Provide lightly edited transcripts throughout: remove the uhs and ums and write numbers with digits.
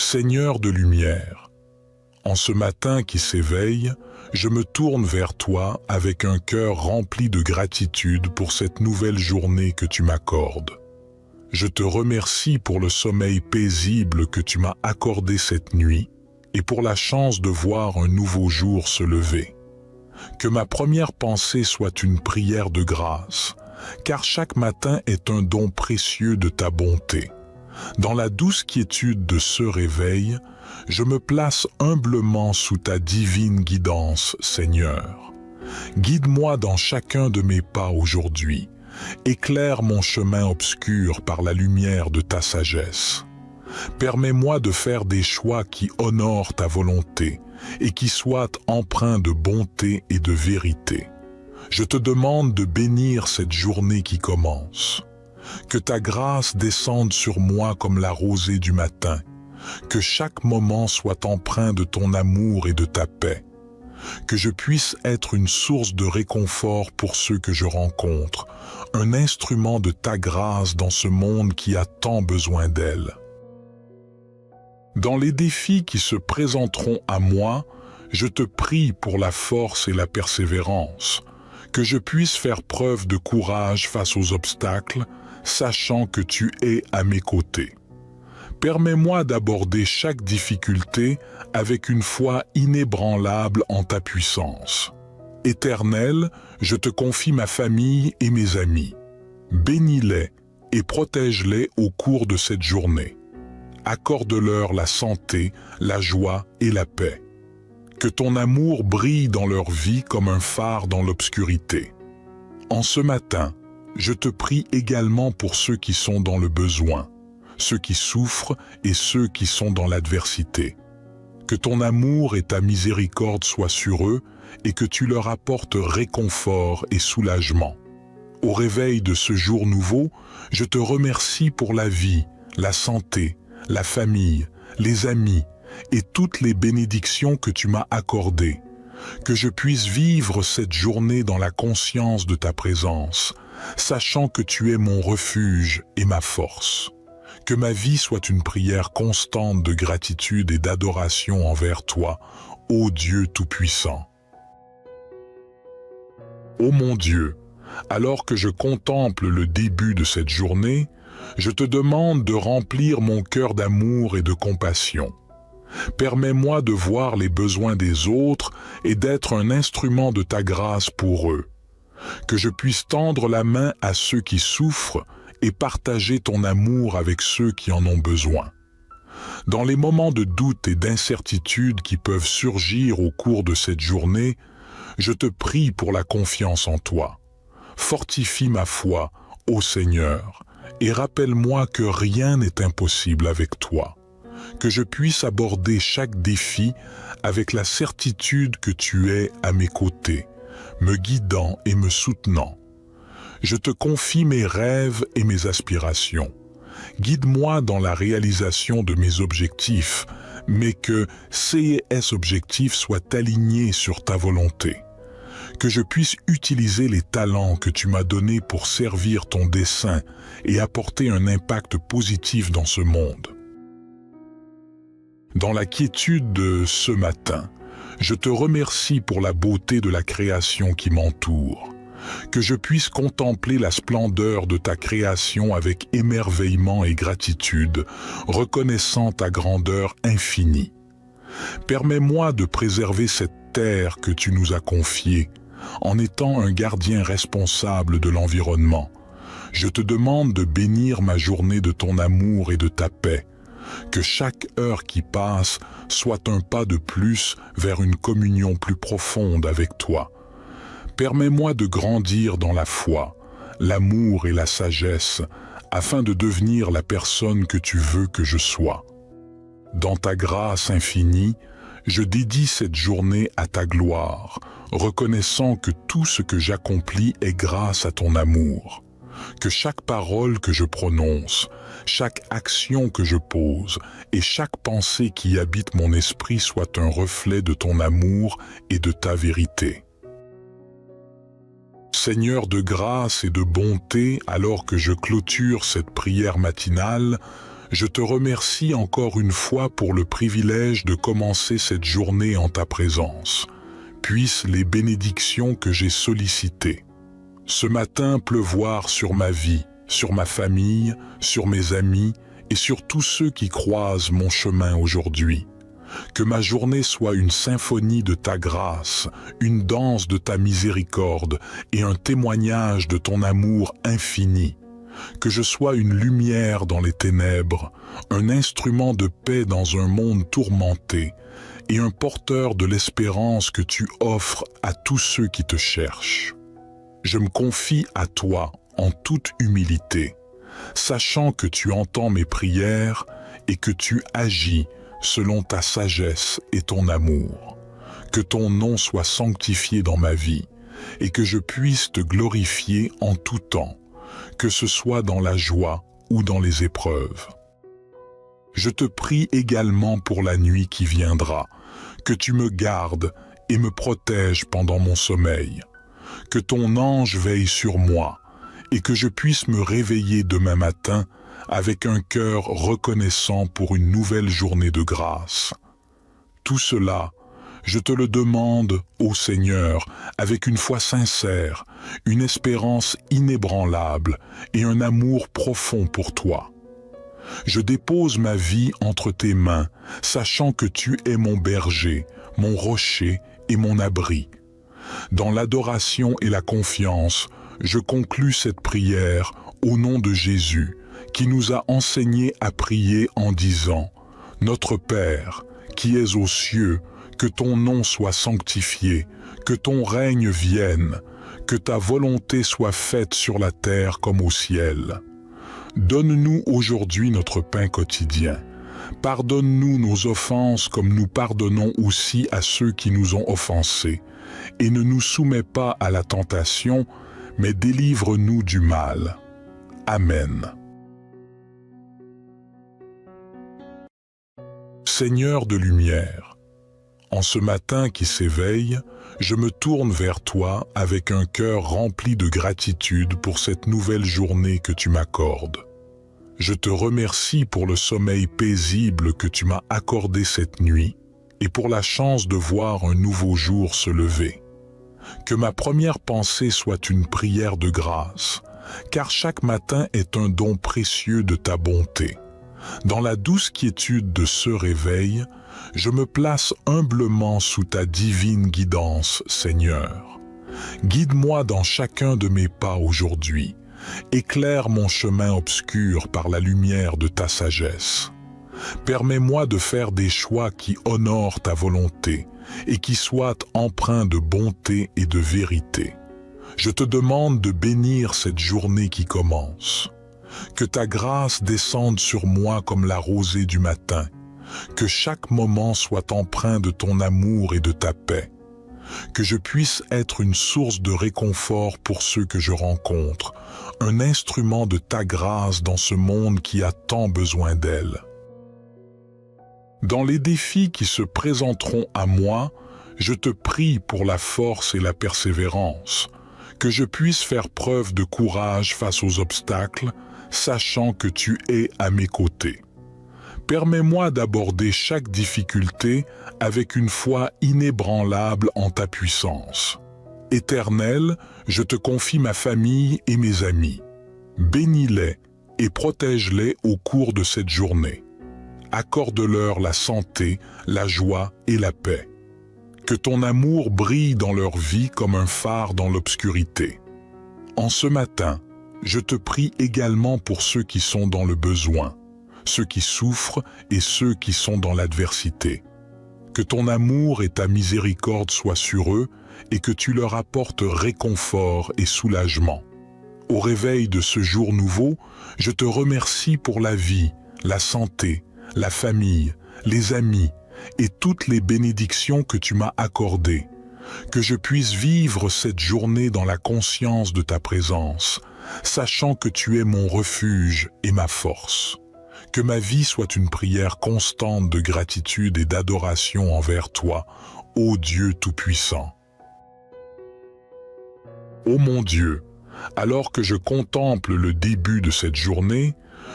Seigneur de lumière, en ce matin qui s'éveille, je me tourne vers toi avec un cœur rempli de gratitude pour cette nouvelle journée que tu m'accordes. Je te remercie pour le sommeil paisible que tu m'as accordé cette nuit et pour la chance de voir un nouveau jour se lever. Que ma première pensée soit une prière de grâce, car chaque matin est un don précieux de ta bonté. Dans la douce quiétude de ce réveil, je me place humblement sous ta divine guidance, Seigneur. Guide-moi dans chacun de mes pas aujourd'hui. Éclaire mon chemin obscur par la lumière de ta sagesse. Permets-moi de faire des choix qui honorent ta volonté et qui soient empreints de bonté et de vérité. Je te demande de bénir cette journée qui commence. Que ta grâce descende sur moi comme la rosée du matin. Que chaque moment soit empreint de ton amour et de ta paix. Que je puisse être une source de réconfort pour ceux que je rencontre, un instrument de ta grâce dans ce monde qui a tant besoin d'elle. Dans les défis qui se présenteront à moi, je te prie pour la force et la persévérance, que je puisse faire preuve de courage face aux obstacles, sachant que tu es à mes côtés. Permets-moi d'aborder chaque difficulté avec une foi inébranlable en ta puissance. Éternel, je te confie ma famille et mes amis. Bénis-les et protège-les au cours de cette journée. Accorde-leur la santé, la joie et la paix. Que ton amour brille dans leur vie comme un phare dans l'obscurité. En ce matin, je te prie également pour ceux qui sont dans le besoin, ceux qui souffrent et ceux qui sont dans l'adversité. Que ton amour et ta miséricorde soient sur eux et que tu leur apportes réconfort et soulagement. Au réveil de ce jour nouveau, je te remercie pour la vie, la santé, la famille, les amis et toutes les bénédictions que tu m'as accordées. Que je puisse vivre cette journée dans la conscience de ta présence, sachant que tu es mon refuge et ma force. Que ma vie soit une prière constante de gratitude et d'adoration envers toi, ô Dieu Tout-Puissant. Ô mon Dieu, alors que je contemple le début de cette journée, je te demande de remplir mon cœur d'amour et de compassion. Permets-moi de voir les besoins des autres et d'être un instrument de ta grâce pour eux. Que je puisse tendre la main à ceux qui souffrent et partager ton amour avec ceux qui en ont besoin. Dans les moments de doute et d'incertitude qui peuvent surgir au cours de cette journée, je te prie pour la confiance en toi. Fortifie ma foi, ô Seigneur, et rappelle-moi que rien n'est impossible avec toi. Que je puisse aborder chaque défi avec la certitude que tu es à mes côtés, me guidant et me soutenant. Je te confie mes rêves et mes aspirations. Guide-moi dans la réalisation de mes objectifs, mais que ces objectifs soient alignés sur ta volonté. Que je puisse utiliser les talents que tu m'as donnés pour servir ton dessein et apporter un impact positif dans ce monde. Dans la quiétude de ce matin, je te remercie pour la beauté de la création qui m'entoure. Que je puisse contempler la splendeur de ta création avec émerveillement et gratitude, reconnaissant ta grandeur infinie. Permets-moi de préserver cette terre que tu nous as confiée, en étant un gardien responsable de l'environnement. Je te demande de bénir ma journée de ton amour et de ta paix. Que chaque heure qui passe soit un pas de plus vers une communion plus profonde avec toi. Permets-moi de grandir dans la foi, l'amour et la sagesse, afin de devenir la personne que tu veux que je sois. Dans ta grâce infinie, je dédie cette journée à ta gloire, reconnaissant que tout ce que j'accomplis est grâce à ton amour. Que chaque parole que je prononce, chaque action que je pose et chaque pensée qui habite mon esprit soit un reflet de ton amour et de ta vérité. Seigneur de grâce et de bonté, alors que je clôture cette prière matinale, Je te remercie encore une fois pour le privilège de commencer cette journée en ta présence. Puissent les bénédictions que j'ai sollicitées ce matin pleuvoir sur ma vie, sur ma famille, sur mes amis et sur tous ceux qui croisent mon chemin aujourd'hui. Que ma journée soit une symphonie de ta grâce, une danse de ta miséricorde et un témoignage de ton amour infini. Que je sois une lumière dans les ténèbres, un instrument de paix dans un monde tourmenté et un porteur de l'espérance que tu offres à tous ceux qui te cherchent. Je me confie à toi en toute humilité, sachant que tu entends mes prières et que tu agis selon ta sagesse et ton amour. Que ton nom soit sanctifié dans ma vie et que je puisse te glorifier en tout temps, que ce soit dans la joie ou dans les épreuves. Je te prie également pour la nuit qui viendra, que tu me gardes et me protèges pendant mon sommeil. Que ton ange veille sur moi et que je puisse me réveiller demain matin avec un cœur reconnaissant pour une nouvelle journée de grâce. Tout cela, je te le demande, ô Seigneur, avec une foi sincère, une espérance inébranlable et un amour profond pour toi. Je dépose ma vie entre tes mains, sachant que tu es mon berger, mon rocher et mon abri. Dans l'adoration et la confiance, je conclus cette prière au nom de Jésus, qui nous a enseigné à prier en disant « Notre Père, qui es aux cieux, que ton nom soit sanctifié, que ton règne vienne, que ta volonté soit faite sur la terre comme au ciel. Donne-nous aujourd'hui notre pain quotidien. Pardonne-nous nos offenses comme nous pardonnons aussi à ceux qui nous ont offensés. Et ne nous soumets pas à la tentation, mais délivre-nous du mal. Amen. Seigneur de lumière, en ce matin qui s'éveille, je me tourne vers toi avec un cœur rempli de gratitude pour cette nouvelle journée que tu m'accordes. Je te remercie pour le sommeil paisible que tu m'as accordé cette nuit et pour la chance de voir un nouveau jour se lever. Que ma première pensée soit une prière de grâce, car chaque matin est un don précieux de ta bonté. Dans la douce quiétude de ce réveil, je me place humblement sous ta divine guidance, Seigneur. Guide-moi dans chacun de mes pas aujourd'hui. Éclaire mon chemin obscur par la lumière de ta sagesse. Permets-moi de faire des choix qui honorent ta volonté et qui soient empreints de bonté et de vérité. Je te demande de bénir cette journée qui commence. Que ta grâce descende sur moi comme la rosée du matin. Que chaque moment soit empreint de ton amour et de ta paix. Que je puisse être une source de réconfort pour ceux que je rencontre, un instrument de ta grâce dans ce monde qui a tant besoin d'elle. Dans les défis qui se présenteront à moi, je te prie pour la force et la persévérance, que je puisse faire preuve de courage face aux obstacles, sachant que tu es à mes côtés. Permets-moi d'aborder chaque difficulté avec une foi inébranlable en ta puissance. Éternel, je te confie ma famille et mes amis. Bénis-les et protège-les au cours de cette journée. Accorde-leur la santé, la joie et la paix. Que ton amour brille dans leur vie comme un phare dans l'obscurité. En ce matin, je te prie également pour ceux qui sont dans le besoin, ceux qui souffrent et ceux qui sont dans l'adversité. Que ton amour et ta miséricorde soient sur eux et que tu leur apportes réconfort et soulagement. Au réveil de ce jour nouveau, je te remercie pour la vie, la santé, la famille, les amis et toutes les bénédictions que tu m'as accordées. Que je puisse vivre cette journée dans la conscience de ta présence, sachant que tu es mon refuge et ma force. Que ma vie soit une prière constante de gratitude et d'adoration envers toi, ô Dieu Tout-Puissant. Ô mon Dieu, alors que je contemple le début de cette journée,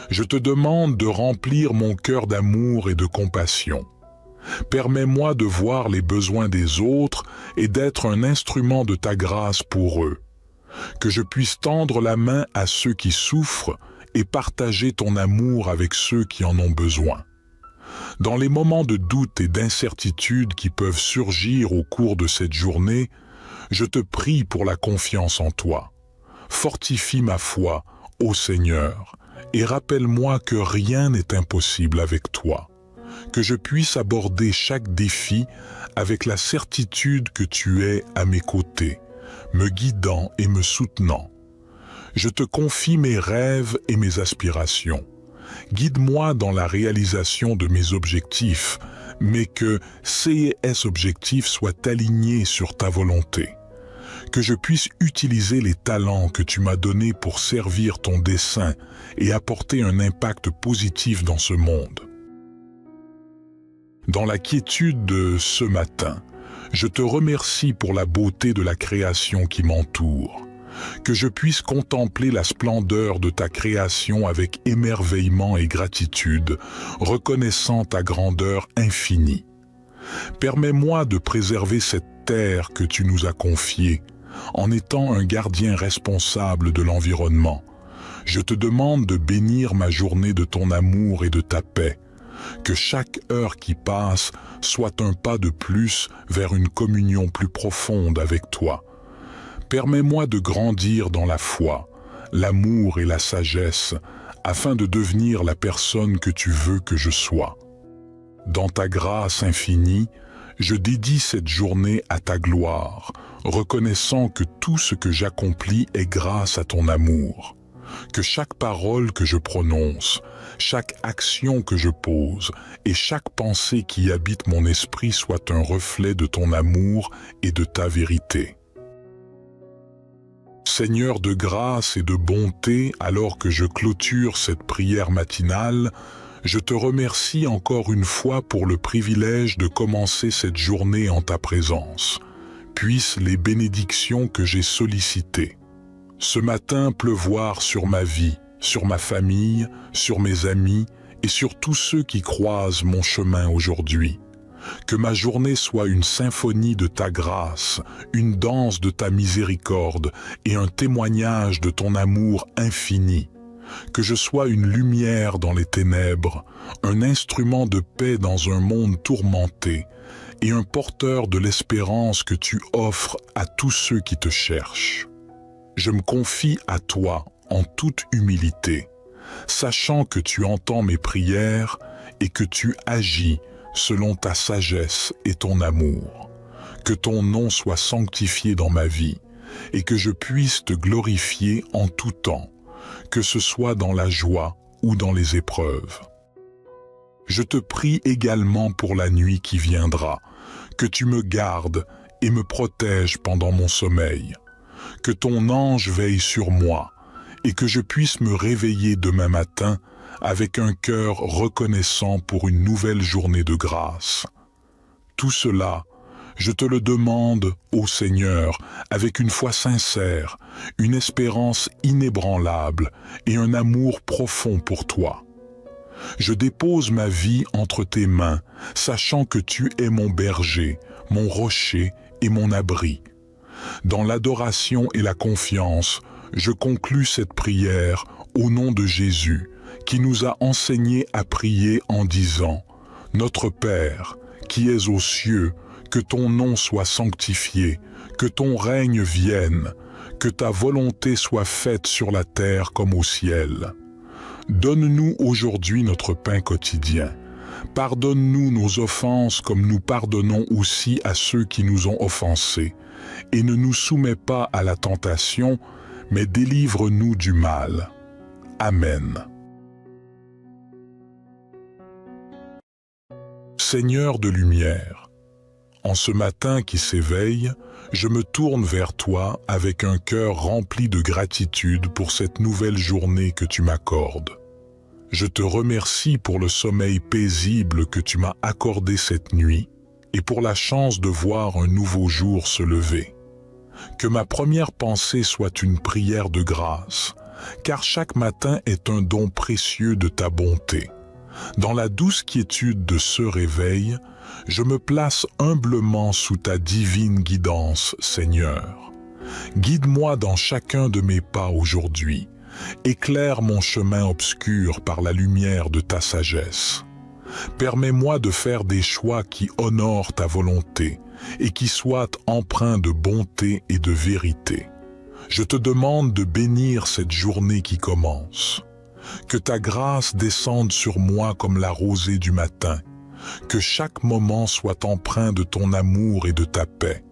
Je te demande de remplir mon cœur d'amour et de compassion. Permets-moi de voir les besoins des autres et d'être un instrument de ta grâce pour eux. Que je puisse tendre la main à ceux qui souffrent et partager ton amour avec ceux qui en ont besoin. Dans les moments de doute et d'incertitude qui peuvent surgir au cours de cette journée, je te prie pour la confiance en toi. Fortifie ma foi, ô Seigneur, et rappelle-moi que rien n'est impossible avec toi. Que je puisse aborder chaque défi avec la certitude que tu es à mes côtés, me guidant et me soutenant. Je te confie mes rêves et mes aspirations. Guide-moi dans la réalisation de mes objectifs, mais que ces objectifs soient alignés sur ta volonté. Que je puisse utiliser les talents que tu m'as donnés pour servir ton dessein et apporter un impact positif dans ce monde. Dans la quiétude de ce matin, je te remercie pour la beauté de la création qui m'entoure. Que je puisse contempler la splendeur de ta création avec émerveillement et gratitude, reconnaissant ta grandeur infinie. Permets-moi de préserver cette terre que tu nous as confiée, en étant un gardien responsable de l'environnement. Je te demande de bénir ma journée de ton amour et de ta paix. Que chaque heure qui passe soit un pas de plus vers une communion plus profonde avec toi. Permets-moi de grandir dans la foi, l'amour et la sagesse, afin de devenir la personne que tu veux que je sois. Dans ta grâce infinie, je dédie cette journée à ta gloire, reconnaissant que tout ce que j'accomplis est grâce à ton amour. Que chaque parole que je prononce, chaque action que je pose et chaque pensée qui habite mon esprit soit un reflet de ton amour et de ta vérité. Seigneur de grâce et de bonté, alors que je clôture cette prière matinale, je te remercie encore une fois pour le privilège de commencer cette journée en ta présence. Puissent les bénédictions que j'ai sollicitées ce matin pleuvoir sur ma vie, sur ma famille, sur mes amis et sur tous ceux qui croisent mon chemin aujourd'hui. Que ma journée soit une symphonie de ta grâce, une danse de ta miséricorde et un témoignage de ton amour infini. Que je sois une lumière dans les ténèbres, un instrument de paix dans un monde tourmenté et un porteur de l'espérance que tu offres à tous ceux qui te cherchent. Je me confie à toi en toute humilité, sachant que tu entends mes prières et que tu agis selon ta sagesse et ton amour. Que ton nom soit sanctifié dans ma vie et que je puisse te glorifier en tout temps, que ce soit dans la joie ou dans les épreuves. Je te prie également pour la nuit qui viendra, que tu me gardes et me protèges pendant mon sommeil. Que ton ange veille sur moi et que je puisse me réveiller demain matin avec un cœur reconnaissant pour une nouvelle journée de grâce. Tout cela, je te le demande, ô Seigneur, avec une foi sincère, une espérance inébranlable et un amour profond pour toi. Je dépose ma vie entre tes mains, sachant que tu es mon berger, mon rocher et mon abri. Dans l'adoration et la confiance, je conclus cette prière au nom de Jésus, qui nous a enseigné à prier en disant « Notre Père, qui es aux cieux, que ton nom soit sanctifié, que ton règne vienne, que ta volonté soit faite sur la terre comme au ciel. Donne-nous aujourd'hui notre pain quotidien. Pardonne-nous nos offenses comme nous pardonnons aussi à ceux qui nous ont offensés. Et ne nous soumets pas à la tentation, mais délivre-nous du mal. Amen. Seigneur de lumière, en ce matin qui s'éveille, je me tourne vers toi avec un cœur rempli de gratitude pour cette nouvelle journée que tu m'accordes. Je te remercie pour le sommeil paisible que tu m'as accordé cette nuit et pour la chance de voir un nouveau jour se lever. Que ma première pensée soit une prière de grâce, car chaque matin est un don précieux de ta bonté. Dans la douce quiétude de ce réveil, je me place humblement sous ta divine guidance, Seigneur. Guide-moi dans chacun de mes pas aujourd'hui. Éclaire mon chemin obscur par la lumière de ta sagesse. Permets-moi de faire des choix qui honorent ta volonté et qui soient empreints de bonté et de vérité. Je te demande de bénir cette journée qui commence. Que ta grâce descende sur moi comme la rosée du matin. Que chaque moment soit empreint de ton amour et de ta paix.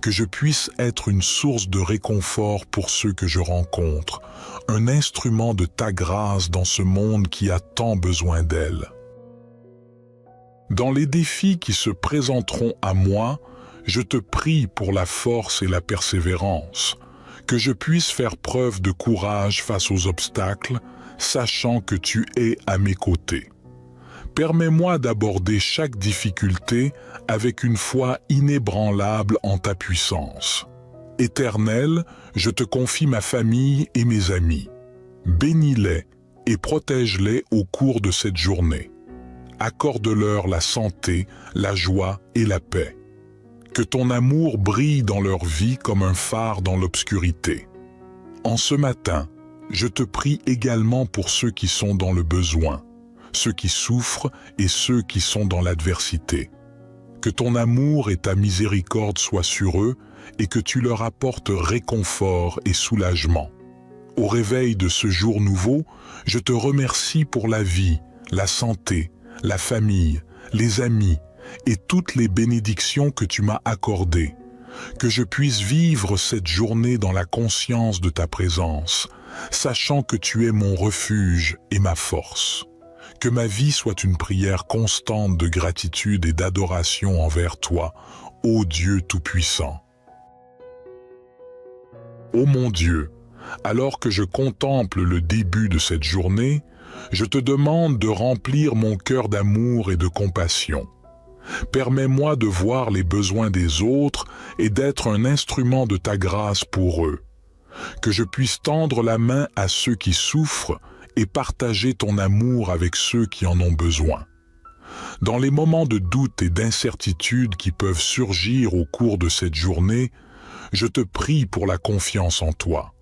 Que je puisse être une source de réconfort pour ceux que je rencontre, un instrument de ta grâce dans ce monde qui a tant besoin d'elle. Dans les défis qui se présenteront à moi, je te prie pour la force et la persévérance, que je puisse faire preuve de courage face aux obstacles, sachant que tu es à mes côtés. Permets-moi d'aborder chaque difficulté avec une foi inébranlable en ta puissance. Éternel, je te confie ma famille et mes amis. Bénis-les et protège-les au cours de cette journée. Accorde-leur la santé, la joie et la paix. Que ton amour brille dans leur vie comme un phare dans l'obscurité. En ce matin, je te prie également pour ceux qui sont dans le besoin, ceux qui souffrent et ceux qui sont dans l'adversité. Que ton amour et ta miséricorde soient sur eux et que tu leur apportes réconfort et soulagement. Au réveil de ce jour nouveau, je te remercie pour la vie, la santé, la famille, les amis et toutes les bénédictions que tu m'as accordées. Que je puisse vivre cette journée dans la conscience de ta présence, sachant que tu es mon refuge et ma force. Que ma vie soit une prière constante de gratitude et d'adoration envers toi, ô Dieu Tout-Puissant. Ô mon Dieu, alors que je contemple le début de cette journée, je te demande de remplir mon cœur d'amour et de compassion. Permets-moi de voir les besoins des autres et d'être un instrument de ta grâce pour eux. Que je puisse tendre la main à ceux qui souffrent et partager ton amour avec ceux qui en ont besoin. Dans les moments de doute et d'incertitude qui peuvent surgir au cours de cette journée, je te prie pour la confiance en toi.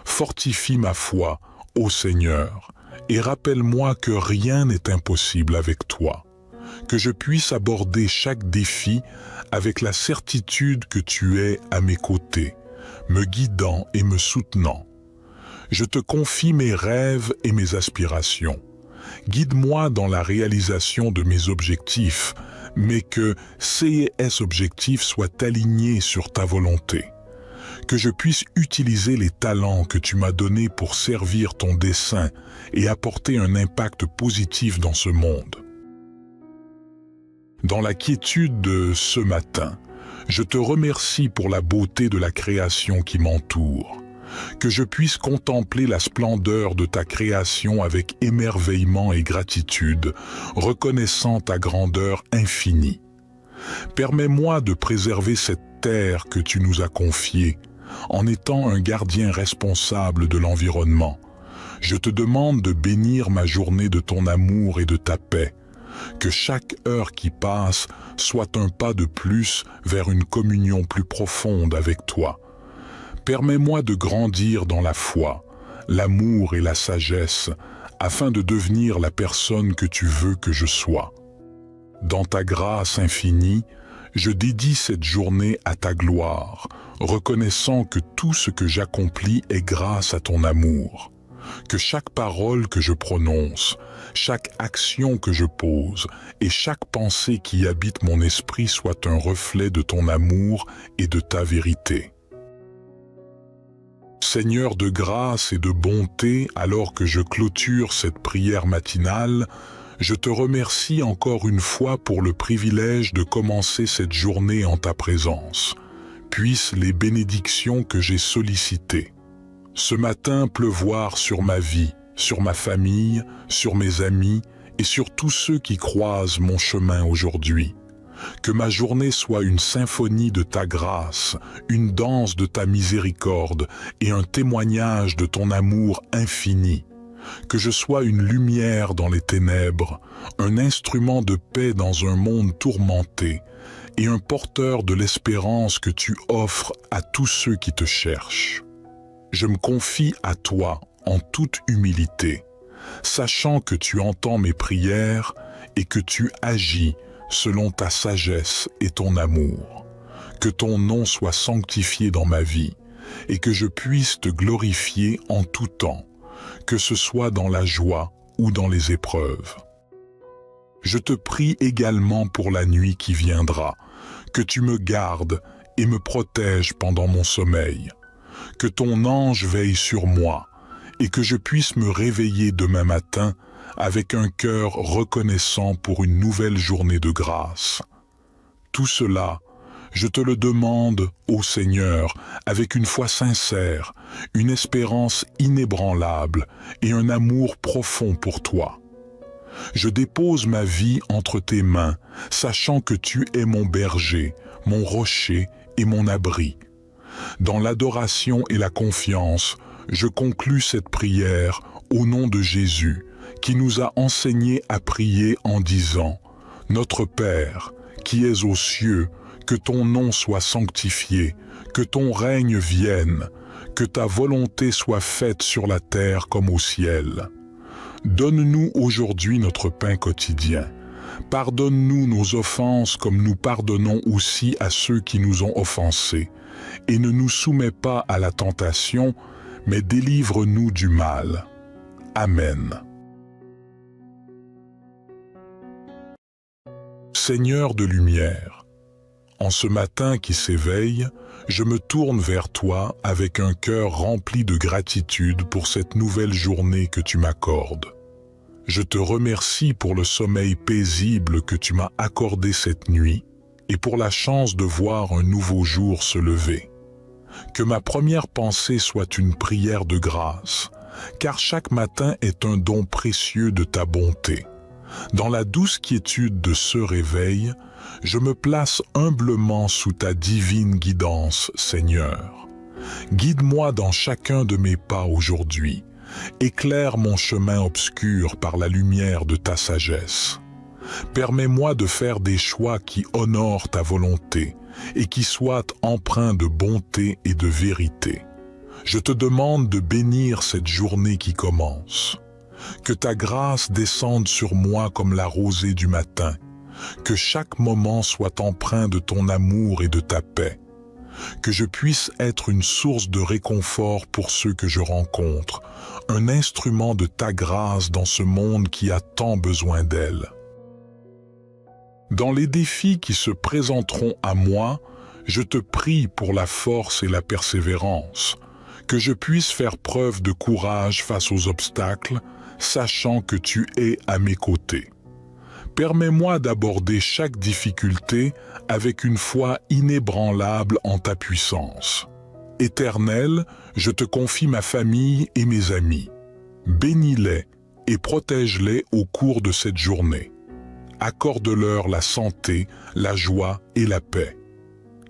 Fortifie ma foi, ô Seigneur, et rappelle-moi que rien n'est impossible avec toi. Que je puisse aborder chaque défi avec la certitude que tu es à mes côtés, me guidant et me soutenant. Je te confie mes rêves et mes aspirations. Guide-moi dans la réalisation de mes objectifs, mais que ces objectifs soient alignés sur ta volonté. Que je puisse utiliser les talents que tu m'as donnés pour servir ton dessein et apporter un impact positif dans ce monde. Dans la quiétude de ce matin, je te remercie pour la beauté de la création qui m'entoure. Que je puisse contempler la splendeur de ta création avec émerveillement et gratitude, reconnaissant ta grandeur infinie. Permets-moi de préserver cette terre que tu nous as confiée, en étant un gardien responsable de l'environnement. Je te demande de bénir ma journée de ton amour et de ta paix. Que chaque heure qui passe soit un pas de plus vers une communion plus profonde avec toi. Permets-moi de grandir dans la foi, l'amour et la sagesse, afin de devenir la personne que tu veux que je sois. Dans ta grâce infinie, je dédie cette journée à ta gloire, reconnaissant que tout ce que j'accomplis est grâce à ton amour. Que chaque parole que je prononce, chaque action que je pose et chaque pensée qui habite mon esprit soit un reflet de ton amour et de ta vérité. Seigneur de grâce et de bonté, alors que je clôture cette prière matinale, je te remercie encore une fois pour le privilège de commencer cette journée en ta présence. Puissent les bénédictions que j'ai sollicitées ce matin pleuvoir sur ma vie, sur ma famille, sur mes amis et sur tous ceux qui croisent mon chemin aujourd'hui. Que ma journée soit une symphonie de ta grâce, une danse de ta miséricorde et un témoignage de ton amour infini. Que je sois une lumière dans les ténèbres, un instrument de paix dans un monde tourmenté et un porteur de l'espérance que tu offres à tous ceux qui te cherchent. Je me confie à toi en toute humilité, sachant que tu entends mes prières et que tu agis selon ta sagesse et ton amour. Que ton nom soit sanctifié dans ma vie et que je puisse te glorifier en tout temps, que ce soit dans la joie ou dans les épreuves. Je te prie également pour la nuit qui viendra, que tu me gardes et me protèges pendant mon sommeil, que ton ange veille sur moi et que je puisse me réveiller demain matin avec un cœur reconnaissant pour une nouvelle journée de grâce. Tout cela, je te le demande, ô Seigneur, avec une foi sincère, une espérance inébranlable et un amour profond pour toi. Je dépose ma vie entre tes mains, sachant que tu es mon berger, mon rocher et mon abri. Dans l'adoration et la confiance, je conclus cette prière au nom de Jésus, qui nous a enseigné à prier en disant « Notre Père, qui es aux cieux, que ton nom soit sanctifié, que ton règne vienne, que ta volonté soit faite sur la terre comme au ciel. Donne-nous aujourd'hui notre pain quotidien. Pardonne-nous nos offenses comme nous pardonnons aussi à ceux qui nous ont offensés. Et ne nous soumets pas à la tentation, mais délivre-nous du mal. Amen. Seigneur de lumière, en ce matin qui s'éveille, je me tourne vers toi avec un cœur rempli de gratitude pour cette nouvelle journée que tu m'accordes. Je te remercie pour le sommeil paisible que tu m'as accordé cette nuit et pour la chance de voir un nouveau jour se lever. Que ma première pensée soit une prière de grâce, car chaque matin est un don précieux de ta bonté. Dans la douce quiétude de ce réveil, je me place humblement sous ta divine guidance, Seigneur. Guide-moi dans chacun de mes pas aujourd'hui. Éclaire mon chemin obscur par la lumière de ta sagesse. Permets-moi de faire des choix qui honorent ta volonté et qui soient empreints de bonté et de vérité. Je te demande de bénir cette journée qui commence. Que ta grâce descende sur moi comme la rosée du matin. Que chaque moment soit empreint de ton amour et de ta paix. Que je puisse être une source de réconfort pour ceux que je rencontre, un instrument de ta grâce dans ce monde qui a tant besoin d'elle. Dans les défis qui se présenteront à moi, je te prie pour la force et la persévérance, que je puisse faire preuve de courage face aux obstacles, sachant que tu es à mes côtés. Permets-moi d'aborder chaque difficulté avec une foi inébranlable en ta puissance. Éternel, je te confie ma famille et mes amis. Bénis-les et protège-les au cours de cette journée. Accorde-leur la santé, la joie et la paix.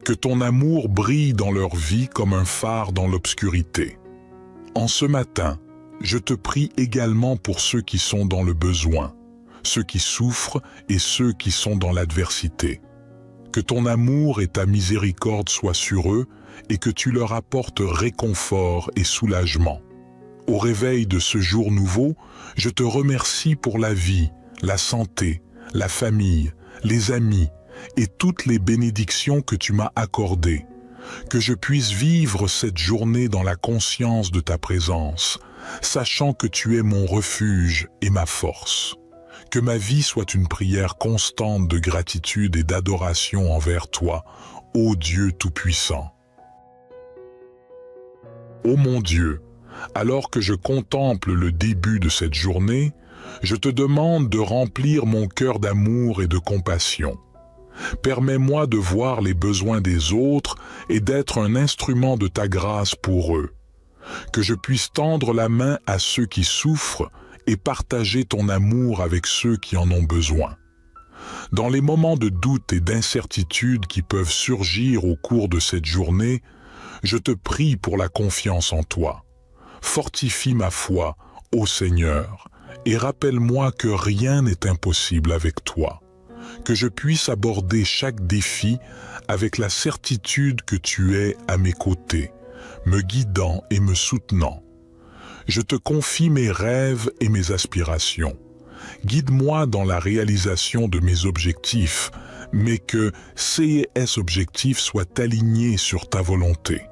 Que ton amour brille dans leur vie comme un phare dans l'obscurité. En ce matin, je te prie également pour ceux qui sont dans le besoin, ceux qui souffrent et ceux qui sont dans l'adversité. Que ton amour et ta miséricorde soient sur eux et que tu leur apportes réconfort et soulagement. Au réveil de ce jour nouveau, je te remercie pour la vie, la santé, la famille, les amis et toutes les bénédictions que tu m'as accordées. Que je puisse vivre cette journée dans la conscience de ta présence, sachant que tu es mon refuge et ma force. Que ma vie soit une prière constante de gratitude et d'adoration envers toi, ô Dieu Tout-Puissant. Ô mon Dieu, alors que je contemple le début de cette journée, je te demande de remplir mon cœur d'amour et de compassion. Permets-moi de voir les besoins des autres et d'être un instrument de ta grâce pour eux. Que je puisse tendre la main à ceux qui souffrent et partager ton amour avec ceux qui en ont besoin. Dans les moments de doute et d'incertitude qui peuvent surgir au cours de cette journée, je te prie pour la confiance en toi. Fortifie ma foi, ô Seigneur, et rappelle-moi que rien n'est impossible avec toi, que je puisse aborder chaque défi avec la certitude que tu es à mes côtés, me guidant et me soutenant. Je te confie mes rêves et mes aspirations. Guide-moi dans la réalisation de mes objectifs, mais que ces objectifs soient alignés sur ta volonté.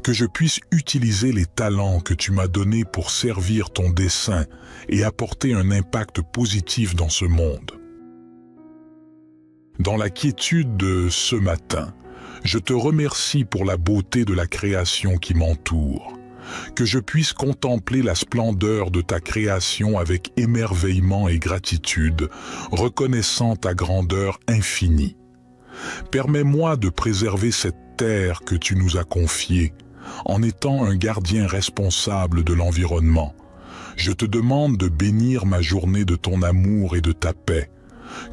Que je puisse utiliser les talents que tu m'as donnés pour servir ton dessein et apporter un impact positif dans ce monde. Dans la quiétude de ce matin, je te remercie pour la beauté de la création qui m'entoure. Que je puisse contempler la splendeur de ta création avec émerveillement et gratitude, reconnaissant ta grandeur infinie. Permets-moi de préserver cette terre que tu nous as confiée, en étant un gardien responsable de l'environnement. Je te demande de bénir ma journée de ton amour et de ta paix.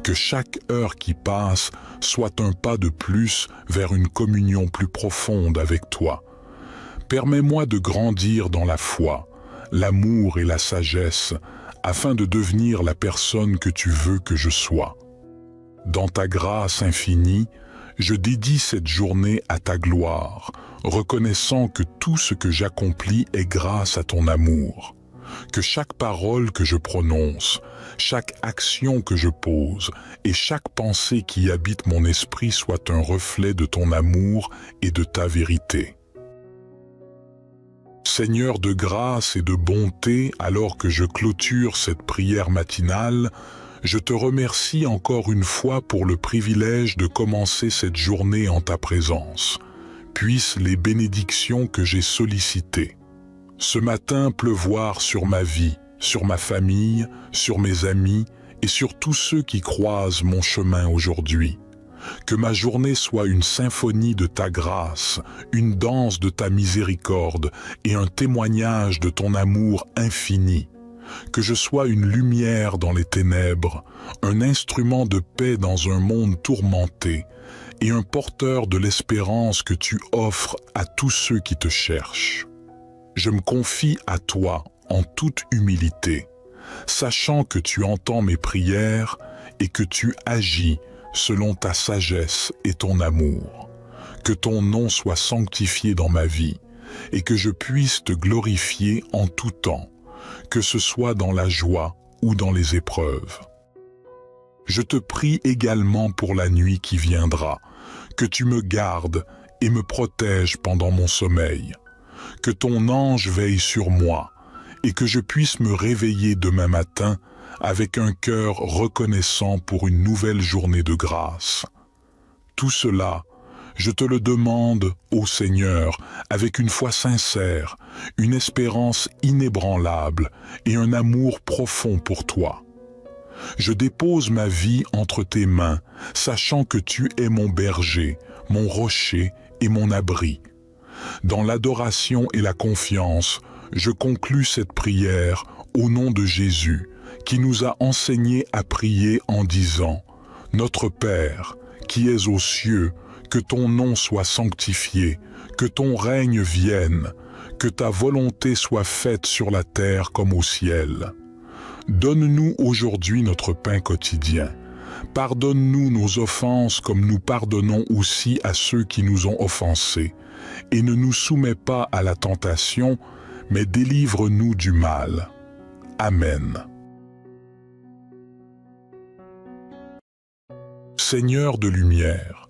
Que chaque heure qui passe soit un pas de plus vers une communion plus profonde avec toi. Permets-moi de grandir dans la foi, l'amour et la sagesse, afin de devenir la personne que tu veux que je sois. Dans ta grâce infinie, je dédie cette journée à ta gloire, reconnaissant que tout ce que j'accomplis est grâce à ton amour. Que chaque parole que je prononce, chaque action que je pose et chaque pensée qui habite mon esprit soit un reflet de ton amour et de ta vérité. Seigneur de grâce et de bonté, alors que je clôture cette prière matinale, je te remercie encore une fois pour le privilège de commencer cette journée en ta présence. Puissent les bénédictions que j'ai sollicitées ce matin pleuvoir sur ma vie, sur ma famille, sur mes amis et sur tous ceux qui croisent mon chemin aujourd'hui. Que ma journée soit une symphonie de ta grâce, une danse de ta miséricorde et un témoignage de ton amour infini. Que je sois une lumière dans les ténèbres, un instrument de paix dans un monde tourmenté et un porteur de l'espérance que tu offres à tous ceux qui te cherchent. Je me confie à toi en toute humilité, sachant que tu entends mes prières et que tu agis selon ta sagesse et ton amour. Que ton nom soit sanctifié dans ma vie et que je puisse te glorifier en tout temps, que ce soit dans la joie ou dans les épreuves. Je te prie également pour la nuit qui viendra, que tu me gardes et me protèges pendant mon sommeil. Que ton ange veille sur moi et que je puisse me réveiller demain matin avec un cœur reconnaissant pour une nouvelle journée de grâce. Tout cela, je te le demande, ô Seigneur, avec une foi sincère, une espérance inébranlable et un amour profond pour toi. Je dépose ma vie entre tes mains, sachant que tu es mon berger, mon rocher et mon abri. Dans l'adoration et la confiance, je conclus cette prière au nom de Jésus, qui nous a enseigné à prier en disant « Notre Père, qui es aux cieux, que ton nom soit sanctifié, que ton règne vienne, que ta volonté soit faite sur la terre comme au ciel. Donne-nous aujourd'hui notre pain quotidien. Pardonne-nous nos offenses comme nous pardonnons aussi à ceux qui nous ont offensés. Et ne nous soumets pas à la tentation, mais délivre-nous du mal. Amen. Seigneur de lumière,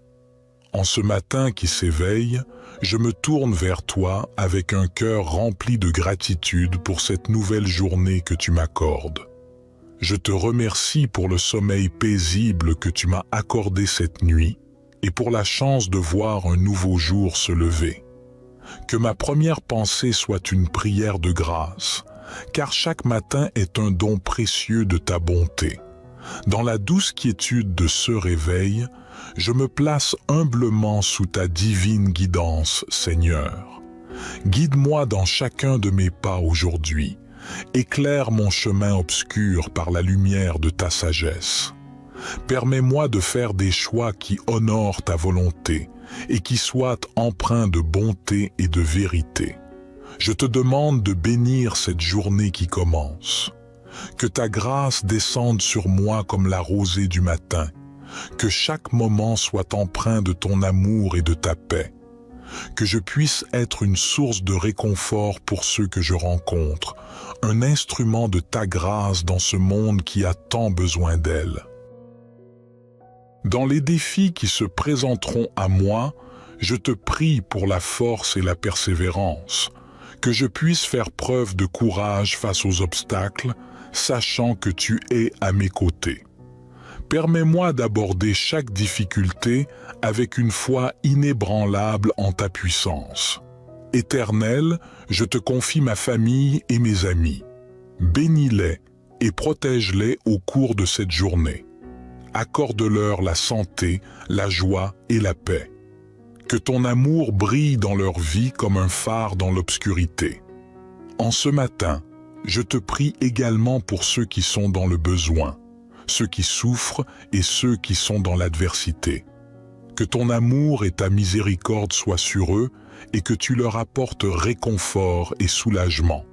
en ce matin qui s'éveille, je me tourne vers toi avec un cœur rempli de gratitude pour cette nouvelle journée que tu m'accordes. Je te remercie pour le sommeil paisible que tu m'as accordé cette nuit et pour la chance de voir un nouveau jour se lever. Que ma première pensée soit une prière de grâce, car chaque matin est un don précieux de ta bonté. Dans la douce quiétude de ce réveil, je me place humblement sous ta divine guidance, Seigneur. Guide-moi dans chacun de mes pas aujourd'hui. Éclaire mon chemin obscur par la lumière de ta sagesse. Permets-moi de faire des choix qui honorent ta volonté et qui soient empreints de bonté et de vérité. Je te demande de bénir cette journée qui commence. Que ta grâce descende sur moi comme la rosée du matin. Que chaque moment soit empreint de ton amour et de ta paix. Que je puisse être une source de réconfort pour ceux que je rencontre, un instrument de ta grâce dans ce monde qui a tant besoin d'elle. Dans les défis qui se présenteront à moi, je te prie pour la force et la persévérance, que je puisse faire preuve de courage face aux obstacles, sachant que tu es à mes côtés. Permets-moi d'aborder chaque difficulté avec une foi inébranlable en ta puissance. Éternel, je te confie ma famille et mes amis. Bénis-les et protège-les au cours de cette journée. Accorde-leur la santé, la joie et la paix. Que ton amour brille dans leur vie comme un phare dans l'obscurité. En ce matin, je te prie également pour ceux qui sont dans le besoin, ceux qui souffrent et ceux qui sont dans l'adversité. Que ton amour et ta miséricorde soient sur eux et que tu leur apportes réconfort et soulagement.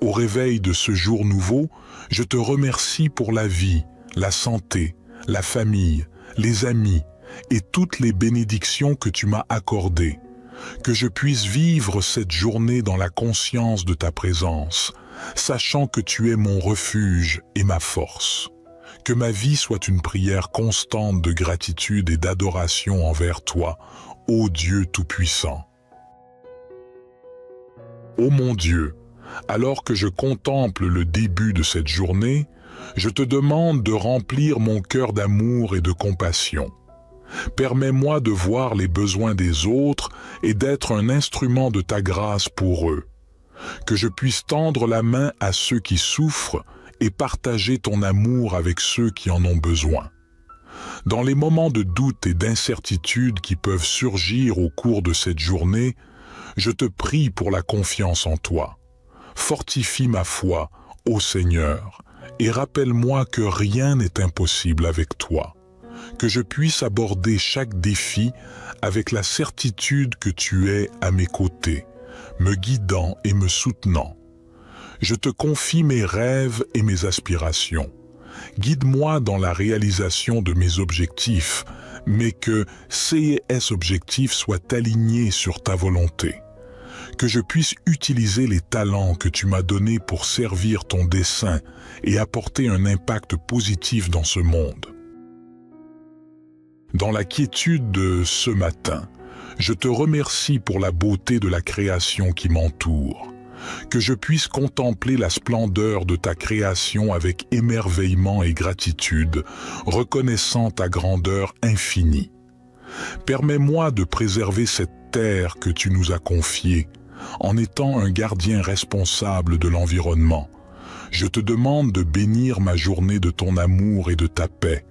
Au réveil de ce jour nouveau, je te remercie pour la vie, la santé, la famille, les amis et toutes les bénédictions que tu m'as accordées. Que je puisse vivre cette journée dans la conscience de ta présence, sachant que tu es mon refuge et ma force. Que ma vie soit une prière constante de gratitude et d'adoration envers toi, ô Dieu Tout-Puissant. Ô mon Dieu, alors que je contemple le début de cette journée, je te demande de remplir mon cœur d'amour et de compassion. Permets-moi de voir les besoins des autres et d'être un instrument de ta grâce pour eux. Que je puisse tendre la main à ceux qui souffrent et partager ton amour avec ceux qui en ont besoin. Dans les moments de doute et d'incertitude qui peuvent surgir au cours de cette journée, je te prie pour la confiance en toi. Fortifie ma foi, ô Seigneur, et rappelle-moi que rien n'est impossible avec toi. Que je puisse aborder chaque défi avec la certitude que tu es à mes côtés, me guidant et me soutenant. Je te confie mes rêves et mes aspirations. Guide-moi dans la réalisation de mes objectifs, mais que ces objectifs soient alignés sur ta volonté. Que je puisse utiliser les talents que tu m'as donnés pour servir ton dessein et apporter un impact positif dans ce monde. Dans la quiétude de ce matin, je te remercie pour la beauté de la création qui m'entoure. Que je puisse contempler la splendeur de ta création avec émerveillement et gratitude, reconnaissant ta grandeur infinie. Permets-moi de préserver cette terre que tu nous as confiée, en étant un gardien responsable de l'environnement. Je te demande de bénir ma journée de ton amour et de ta paix.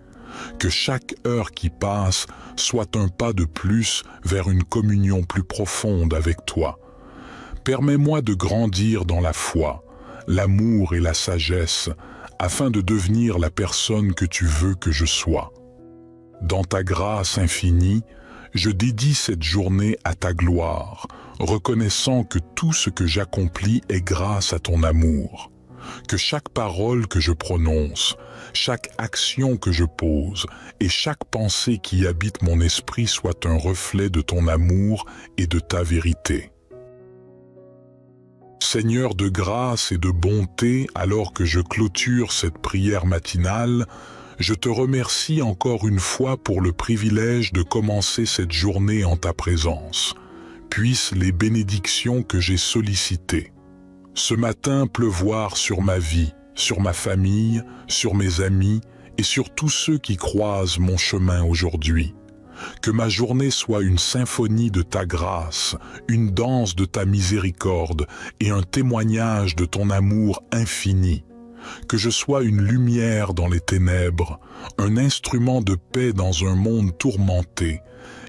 Que chaque heure qui passe soit un pas de plus vers une communion plus profonde avec toi. Permets-moi de grandir dans la foi, l'amour et la sagesse, afin de devenir la personne que tu veux que je sois. Dans ta grâce infinie, je dédie cette journée à ta gloire, reconnaissant que tout ce que j'accomplis est grâce à ton amour. Que chaque parole que je prononce, chaque action que je pose et chaque pensée qui habite mon esprit soit un reflet de ton amour et de ta vérité. Seigneur de grâce et de bonté, alors que je clôture cette prière matinale, je te remercie encore une fois pour le privilège de commencer cette journée en ta présence. Puissent les bénédictions que j'ai sollicitées ce matin pleuvoir sur ma vie, sur ma famille, sur mes amis et sur tous ceux qui croisent mon chemin aujourd'hui. Que ma journée soit une symphonie de ta grâce, une danse de ta miséricorde et un témoignage de ton amour infini. Que je sois une lumière dans les ténèbres, un instrument de paix dans un monde tourmenté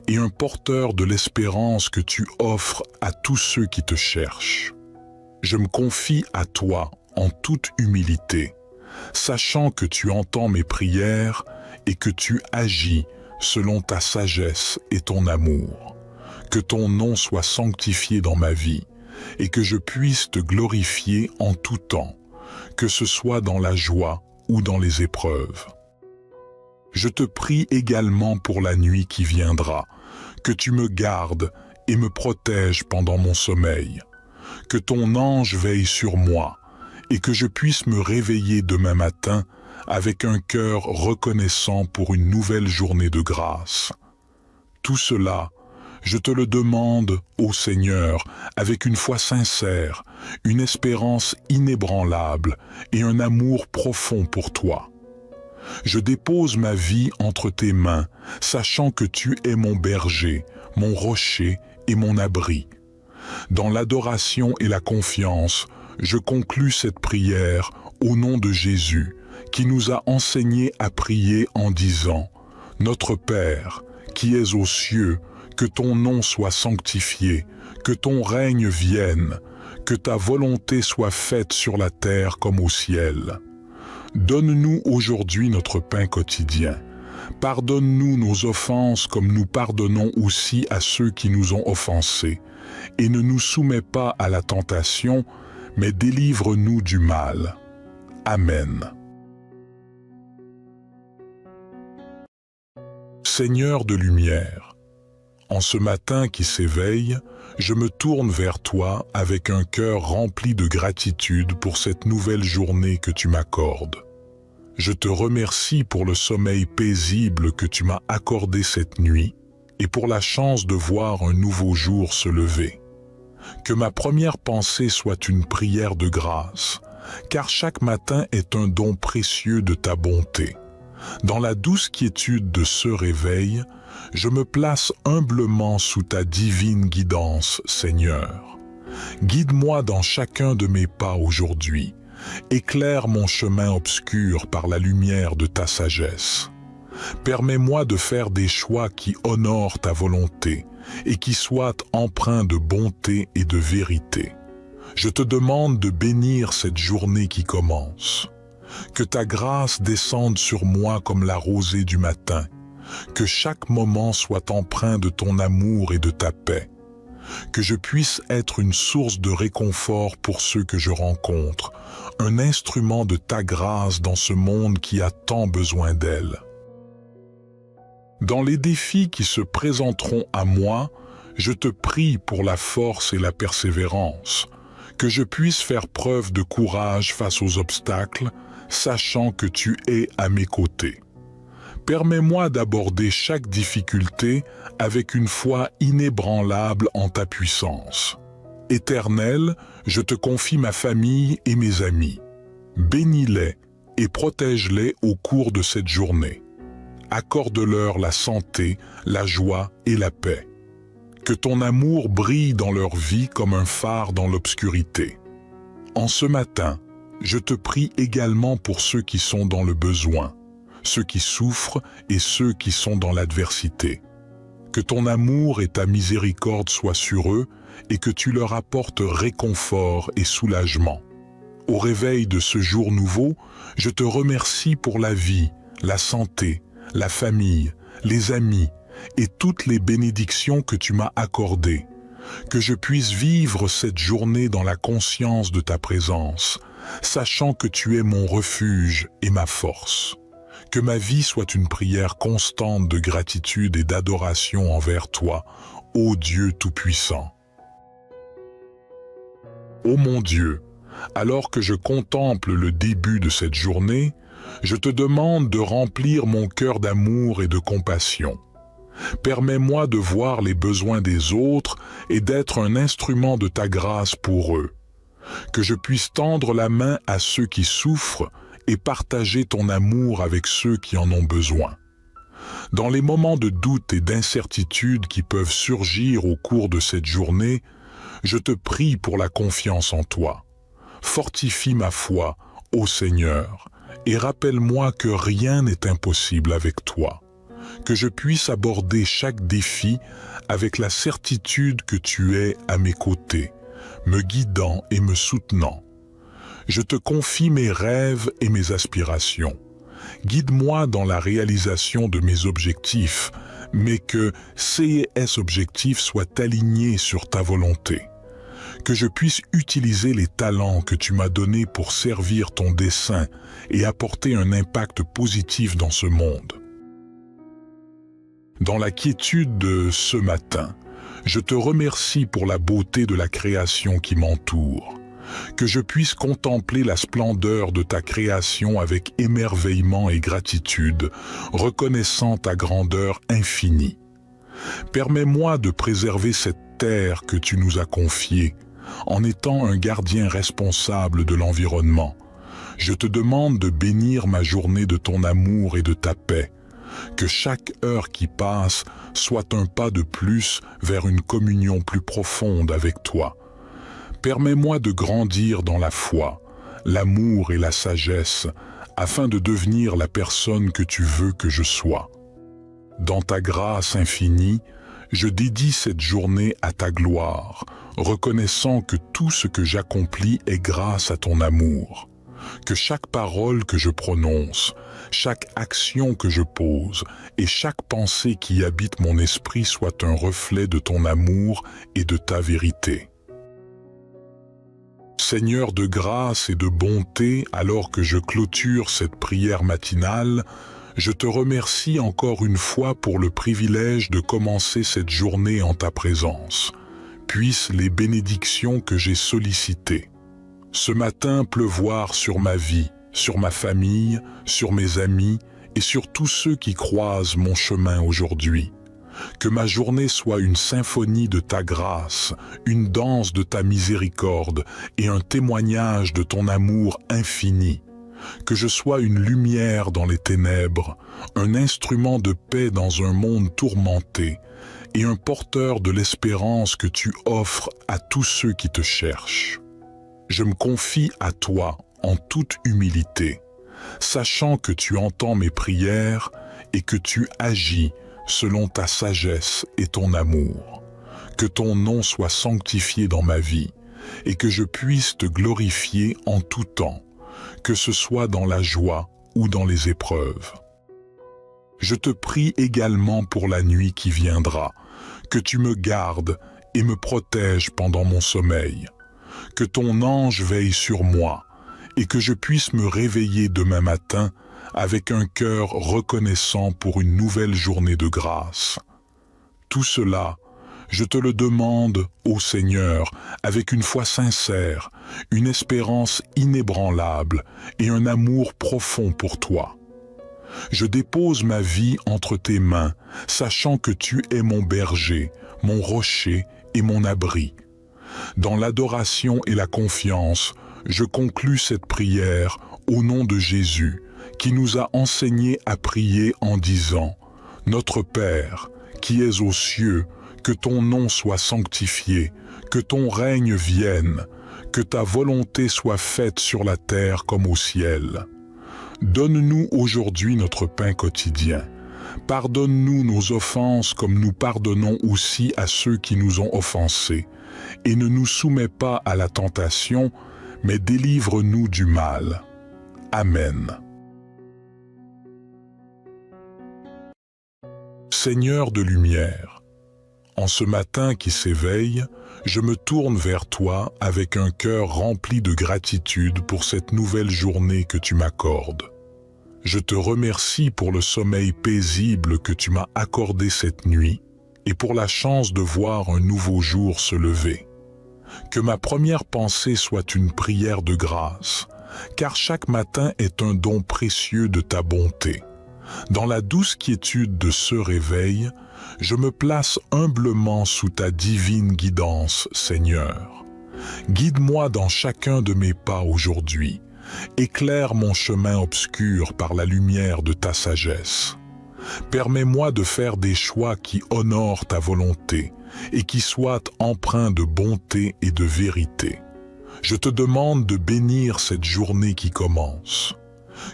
et un porteur de l'espérance que tu offres à tous ceux qui te cherchent. Je me confie à toi en toute humilité, sachant que tu entends mes prières et que tu agis selon ta sagesse et ton amour. Que ton nom soit sanctifié dans ma vie et que je puisse te glorifier en tout temps, que ce soit dans la joie ou dans les épreuves. Je te prie également pour la nuit qui viendra, que tu me gardes et me protèges pendant mon sommeil, que ton ange veille sur moi et que je puisse me réveiller demain matin avec un cœur reconnaissant pour une nouvelle journée de grâce. Tout cela, je te le demande, ô Seigneur, avec une foi sincère, une espérance inébranlable et un amour profond pour toi. Je dépose ma vie entre tes mains, sachant que tu es mon berger, mon rocher et mon abri. Dans l'adoration et la confiance, je conclus cette prière au nom de Jésus, qui nous a enseigné à prier en disant « Notre Père, qui es aux cieux, que ton nom soit sanctifié, que ton règne vienne, que ta volonté soit faite sur la terre comme au ciel. Donne-nous aujourd'hui notre pain quotidien. Pardonne-nous nos offenses comme nous pardonnons aussi à ceux qui nous ont offensés. Et ne nous soumets pas à la tentation, mais délivre-nous du mal. Amen. Seigneur de lumière, en ce matin qui s'éveille, je me tourne vers toi avec un cœur rempli de gratitude pour cette nouvelle journée que tu m'accordes. Je te remercie pour le sommeil paisible que tu m'as accordé cette nuit et pour la chance de voir un nouveau jour se lever. Que ma première pensée soit une prière de grâce, car chaque matin est un don précieux de ta bonté. Dans la douce quiétude de ce réveil, je me place humblement sous ta divine guidance, Seigneur. Guide-moi dans chacun de mes pas aujourd'hui. Éclaire mon chemin obscur par la lumière de ta sagesse. Permets-moi de faire des choix qui honorent ta volonté et qui soient empreints de bonté et de vérité. Je te demande de bénir cette journée qui commence. Que ta grâce descende sur moi comme la rosée du matin. Que chaque moment soit empreint de ton amour et de ta paix. Que je puisse être une source de réconfort pour ceux que je rencontre, un instrument de ta grâce dans ce monde qui a tant besoin d'elle. Dans les défis qui se présenteront à moi, je te prie pour la force et la persévérance, que je puisse faire preuve de courage face aux obstacles, sachant que tu es à mes côtés. Permets-moi d'aborder chaque difficulté avec une foi inébranlable en ta puissance. Éternel, je te confie ma famille et mes amis. Bénis-les et protège-les au cours de cette journée. Accorde-leur la santé, la joie et la paix. Que ton amour brille dans leur vie comme un phare dans l'obscurité. En ce matin, je te prie également pour ceux qui sont dans le besoin, ceux qui souffrent et ceux qui sont dans l'adversité. Que ton amour et ta miséricorde soient sur eux et que tu leur apportes réconfort et soulagement. Au réveil de ce jour nouveau, je te remercie pour la vie, la santé, la famille, les amis et toutes les bénédictions que tu m'as accordées. Que je puisse vivre cette journée dans la conscience de ta présence, sachant que tu es mon refuge et ma force. Que ma vie soit une prière constante de gratitude et d'adoration envers toi, ô Dieu Tout-Puissant. Ô mon Dieu, alors que je contemple le début de cette journée, je te demande de remplir mon cœur d'amour et de compassion. Permets-moi de voir les besoins des autres et d'être un instrument de ta grâce pour eux. Que je puisse tendre la main à ceux qui souffrent et partager ton amour avec ceux qui en ont besoin. Dans les moments de doute et d'incertitude qui peuvent surgir au cours de cette journée, je te prie pour la confiance en toi. Fortifie ma foi, ô Seigneur, et rappelle-moi que rien n'est impossible avec toi. Que je puisse aborder chaque défi avec la certitude que tu es à mes côtés, me guidant et me soutenant. Je te confie mes rêves et mes aspirations. Guide-moi dans la réalisation de mes objectifs, mais que ces objectifs soient alignés sur ta volonté. Que je puisse utiliser les talents que tu m'as donnés pour servir ton dessein et apporter un impact positif dans ce monde. Dans la quiétude de ce matin, je te remercie pour la beauté de la création qui m'entoure. Que je puisse contempler la splendeur de ta création avec émerveillement et gratitude, reconnaissant ta grandeur infinie. Permets-moi de préserver cette terre que tu nous as confiée, en étant un gardien responsable de l'environnement. Je te demande de bénir ma journée de ton amour et de ta paix. Que chaque heure qui passe soit un pas de plus vers une communion plus profonde avec toi. Permets-moi de grandir dans la foi, l'amour et la sagesse, afin de devenir la personne que tu veux que je sois. Dans ta grâce infinie, je dédie cette journée à ta gloire, reconnaissant que tout ce que j'accomplis est grâce à ton amour. Que chaque parole que je prononce, chaque action que je pose et chaque pensée qui habite mon esprit soit un reflet de ton amour et de ta vérité. Seigneur de grâce et de bonté, alors que je clôture cette prière matinale, je te remercie encore une fois pour le privilège de commencer cette journée en ta présence. Puissent les bénédictions que j'ai sollicitées ce matin pleuvoir sur ma vie, sur ma famille, sur mes amis et sur tous ceux qui croisent mon chemin aujourd'hui. Que ma journée soit une symphonie de ta grâce, une danse de ta miséricorde et un témoignage de ton amour infini. Que je sois une lumière dans les ténèbres, un instrument de paix dans un monde tourmenté et un porteur de l'espérance que tu offres à tous ceux qui te cherchent. Je me confie à toi en toute humilité, sachant que tu entends mes prières et que tu agis selon ta sagesse et ton amour. Que ton nom soit sanctifié dans ma vie et que je puisse te glorifier en tout temps, que ce soit dans la joie ou dans les épreuves. Je te prie également pour la nuit qui viendra, que tu me gardes et me protèges pendant mon sommeil. Que ton ange veille sur moi et que je puisse me réveiller demain matin avec un cœur reconnaissant pour une nouvelle journée de grâce. Tout cela, je te le demande, ô Seigneur, avec une foi sincère, une espérance inébranlable et un amour profond pour toi. Je dépose ma vie entre tes mains, sachant que tu es mon berger, mon rocher et mon abri. Dans l'adoration et la confiance, je conclus cette prière au nom de Jésus, qui nous a enseigné à prier en disant « Notre Père, qui es aux cieux, que ton nom soit sanctifié, que ton règne vienne, que ta volonté soit faite sur la terre comme au ciel. Donne-nous aujourd'hui notre pain quotidien. Pardonne-nous nos offenses comme nous pardonnons aussi à ceux qui nous ont offensés. Et ne nous soumets pas à la tentation, mais délivre-nous du mal. Amen. Seigneur de lumière, en ce matin qui s'éveille, je me tourne vers toi avec un cœur rempli de gratitude pour cette nouvelle journée que tu m'accordes. Je te remercie pour le sommeil paisible que tu m'as accordé cette nuit et pour la chance de voir un nouveau jour se lever. Que ma première pensée soit une prière de grâce, car chaque matin est un don précieux de ta bonté. Dans la douce quiétude de ce réveil, je me place humblement sous ta divine guidance, Seigneur. Guide-moi dans chacun de mes pas aujourd'hui. Éclaire mon chemin obscur par la lumière de ta sagesse. Permets-moi de faire des choix qui honorent ta volonté et qui soient empreints de bonté et de vérité. Je te demande de bénir cette journée qui commence.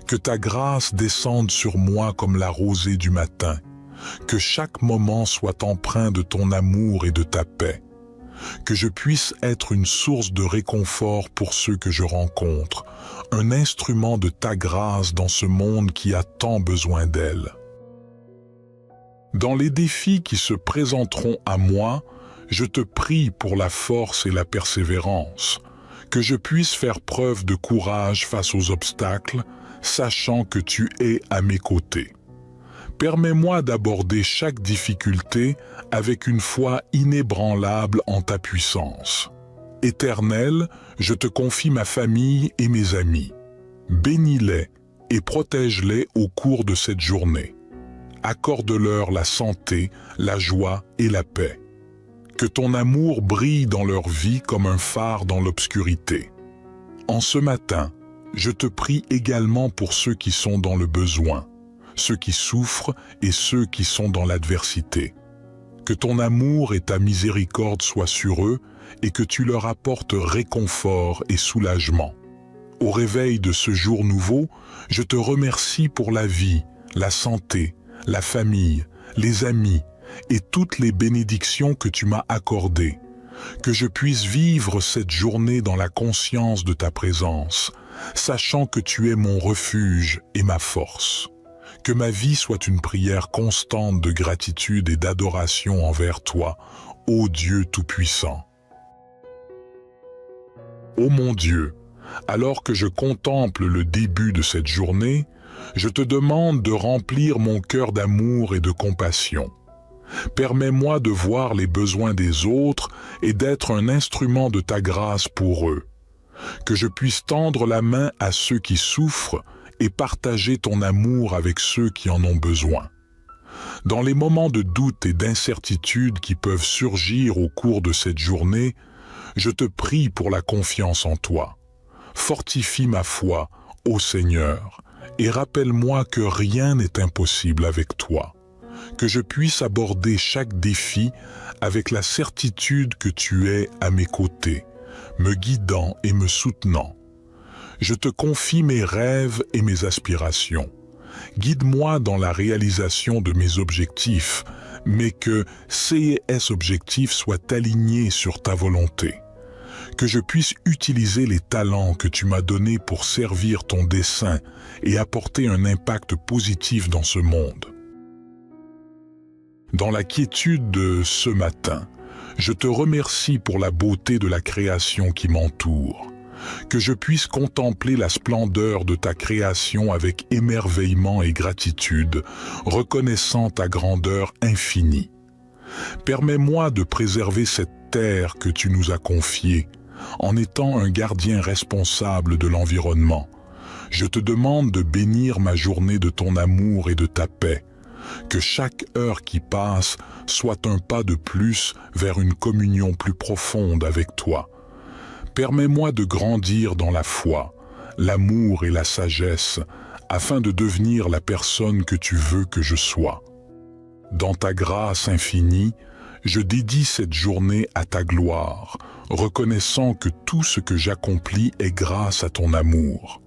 Que ta grâce descende sur moi comme la rosée du matin. Que chaque moment soit empreint de ton amour et de ta paix. Que je puisse être une source de réconfort pour ceux que je rencontre, un instrument de ta grâce dans ce monde qui a tant besoin d'elle. Dans les défis qui se présenteront à moi, je te prie pour la force et la persévérance, que je puisse faire preuve de courage face aux obstacles, sachant que tu es à mes côtés. Permets-moi d'aborder chaque difficulté avec une foi inébranlable en ta puissance. Éternel, je te confie ma famille et mes amis. Bénis-les et protège-les au cours de cette journée. Accorde-leur la santé, la joie et la paix. Que ton amour brille dans leur vie comme un phare dans l'obscurité. En ce matin, je te prie également pour ceux qui sont dans le besoin, ceux qui souffrent et ceux qui sont dans l'adversité. Que ton amour et ta miséricorde soient sur eux et que tu leur apportes réconfort et soulagement. Au réveil de ce jour nouveau, je te remercie pour la vie, la santé, la famille, les amis et toutes les bénédictions que tu m'as accordées. Que je puisse vivre cette journée dans la conscience de ta présence, sachant que tu es mon refuge et ma force. Que ma vie soit une prière constante de gratitude et d'adoration envers toi, ô Dieu Tout-Puissant. Ô mon Dieu, alors que je contemple le début de cette journée, je te demande de remplir mon cœur d'amour et de compassion. Permets-moi de voir les besoins des autres et d'être un instrument de ta grâce pour eux. Que je puisse tendre la main à ceux qui souffrent et partager ton amour avec ceux qui en ont besoin. Dans les moments de doute et d'incertitude qui peuvent surgir au cours de cette journée, je te prie pour la confiance en toi. Fortifie ma foi, ô Seigneur, et rappelle-moi que rien n'est impossible avec toi. Que je puisse aborder chaque défi avec la certitude que tu es à mes côtés, me guidant et me soutenant. Je te confie mes rêves et mes aspirations. Guide-moi dans la réalisation de mes objectifs, mais que ces objectifs soient alignés sur ta volonté. Que je puisse utiliser les talents que tu m'as donnés pour servir ton dessein et apporter un impact positif dans ce monde. Dans la quiétude de ce matin, je te remercie pour la beauté de la création qui m'entoure. Que je puisse contempler la splendeur de ta création avec émerveillement et gratitude, reconnaissant ta grandeur infinie. Permets-moi de préserver cette terre que tu nous as confiée, en étant un gardien responsable de l'environnement. Je te demande de bénir ma journée de ton amour et de ta paix. Que chaque heure qui passe soit un pas de plus vers une communion plus profonde avec toi. Permets-moi de grandir dans la foi, l'amour et la sagesse, afin de devenir la personne que tu veux que je sois. Dans ta grâce infinie, je dédie cette journée à ta gloire, reconnaissant que tout ce que j'accomplis est grâce à ton amour.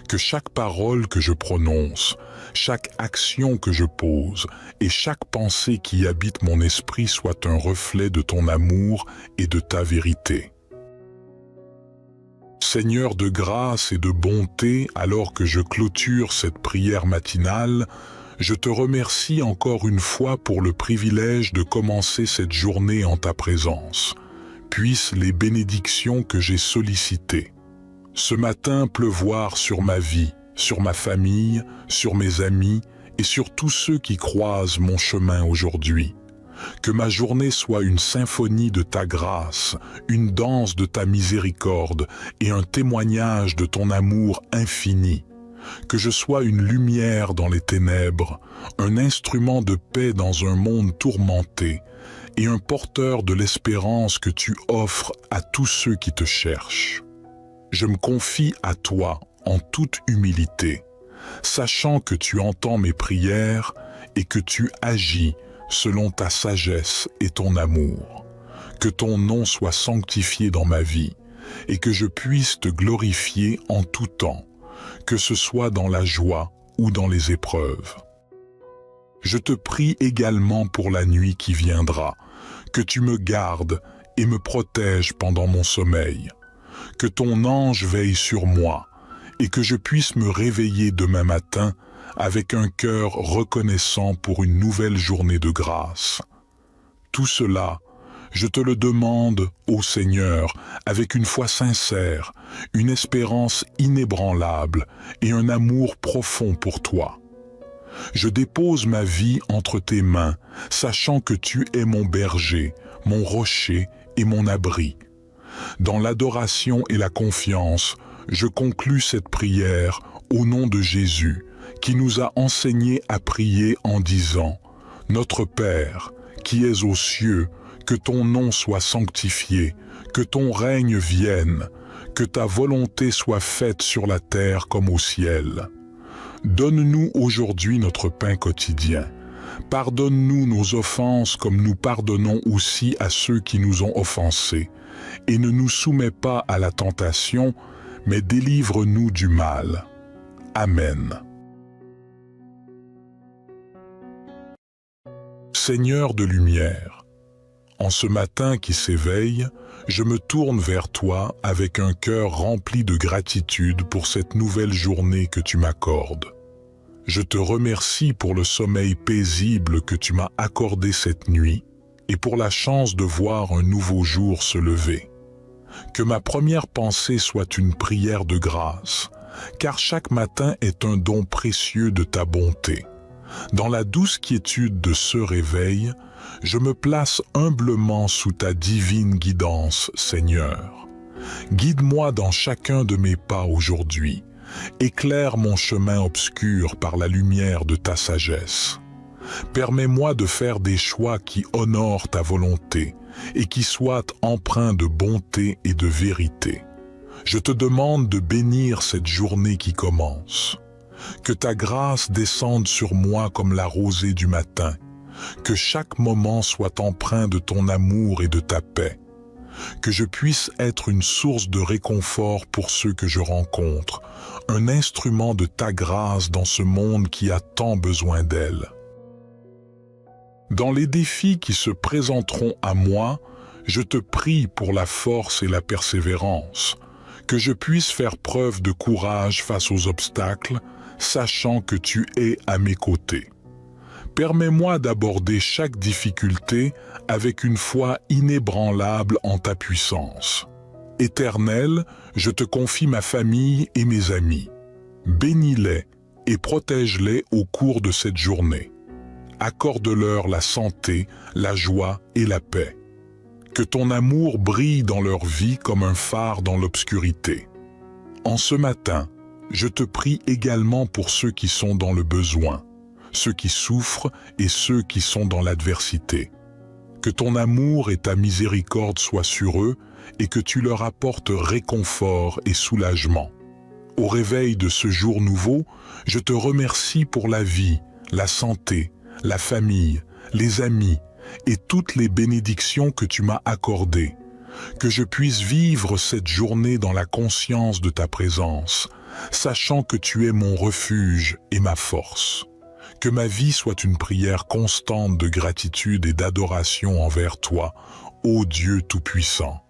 Que chaque parole que je prononce, chaque action que je pose et chaque pensée qui habite mon esprit soit un reflet de ton amour et de ta vérité. Seigneur de grâce et de bonté, alors que je clôture cette prière matinale, je te remercie encore une fois pour le privilège de commencer cette journée en ta présence. Puissent les bénédictions que j'ai sollicitées ce matin pleuvoir sur ma vie, sur ma famille, sur mes amis et sur tous ceux qui croisent mon chemin aujourd'hui. Que ma journée soit une symphonie de ta grâce, une danse de ta miséricorde et un témoignage de ton amour infini. Que je sois une lumière dans les ténèbres, un instrument de paix dans un monde tourmenté et un porteur de l'espérance que tu offres à tous ceux qui te cherchent. Je me confie à toi en toute humilité, sachant que tu entends mes prières et que tu agis selon ta sagesse et ton amour. Que ton nom soit sanctifié dans ma vie et que je puisse te glorifier en tout temps, que ce soit dans la joie ou dans les épreuves. Je te prie également pour la nuit qui viendra, que tu me gardes et me protèges pendant mon sommeil. Que ton ange veille sur moi et que je puisse me réveiller demain matin avec un cœur reconnaissant pour une nouvelle journée de grâce. Tout cela, je te le demande, ô Seigneur, avec une foi sincère, une espérance inébranlable et un amour profond pour toi. Je dépose ma vie entre tes mains, sachant que tu es mon berger, mon rocher et mon abri. Dans l'adoration et la confiance, je conclus cette prière au nom de Jésus, qui nous a enseigné à prier en disant « Notre Père, qui es aux cieux, que ton nom soit sanctifié, que ton règne vienne, que ta volonté soit faite sur la terre comme au ciel. Donne-nous aujourd'hui notre pain quotidien. Pardonne-nous nos offenses comme nous pardonnons aussi à ceux qui nous ont offensés. Et ne nous soumets pas à la tentation, mais délivre-nous du mal. Amen. Seigneur de lumière, en ce matin qui s'éveille, je me tourne vers toi avec un cœur rempli de gratitude pour cette nouvelle journée que tu m'accordes. Je te remercie pour le sommeil paisible que tu m'as accordé cette nuit et pour la chance de voir un nouveau jour se lever. Que ma première pensée soit une prière de grâce, car chaque matin est un don précieux de ta bonté. Dans la douce quiétude de ce réveil, je me place humblement sous ta divine guidance, Seigneur. Guide-moi dans chacun de mes pas aujourd'hui. Éclaire mon chemin obscur par la lumière de ta sagesse. Permets-moi de faire des choix qui honorent ta volonté et qui soient empreints de bonté et de vérité. Je te demande de bénir cette journée qui commence. Que ta grâce descende sur moi comme la rosée du matin. Que chaque moment soit empreint de ton amour et de ta paix. Que je puisse être une source de réconfort pour ceux que je rencontre, un instrument de ta grâce dans ce monde qui a tant besoin d'elle. Dans les défis qui se présenteront à moi, je te prie pour la force et la persévérance, que je puisse faire preuve de courage face aux obstacles, sachant que tu es à mes côtés. Permets-moi d'aborder chaque difficulté avec une foi inébranlable en ta puissance. Éternel, je te confie ma famille et mes amis. Bénis-les et protège-les au cours de cette journée. Accorde-leur la santé, la joie et la paix. Que ton amour brille dans leur vie comme un phare dans l'obscurité. En ce matin, je te prie également pour ceux qui sont dans le besoin, ceux qui souffrent et ceux qui sont dans l'adversité. Que ton amour et ta miséricorde soient sur eux et que tu leur apportes réconfort et soulagement. Au réveil de ce jour nouveau, je te remercie pour la vie, la santé, la famille, les amis et toutes les bénédictions que tu m'as accordées. Que je puisse vivre cette journée dans la conscience de ta présence, sachant que tu es mon refuge et ma force. Que ma vie soit une prière constante de gratitude et d'adoration envers toi, ô Dieu Tout-Puissant.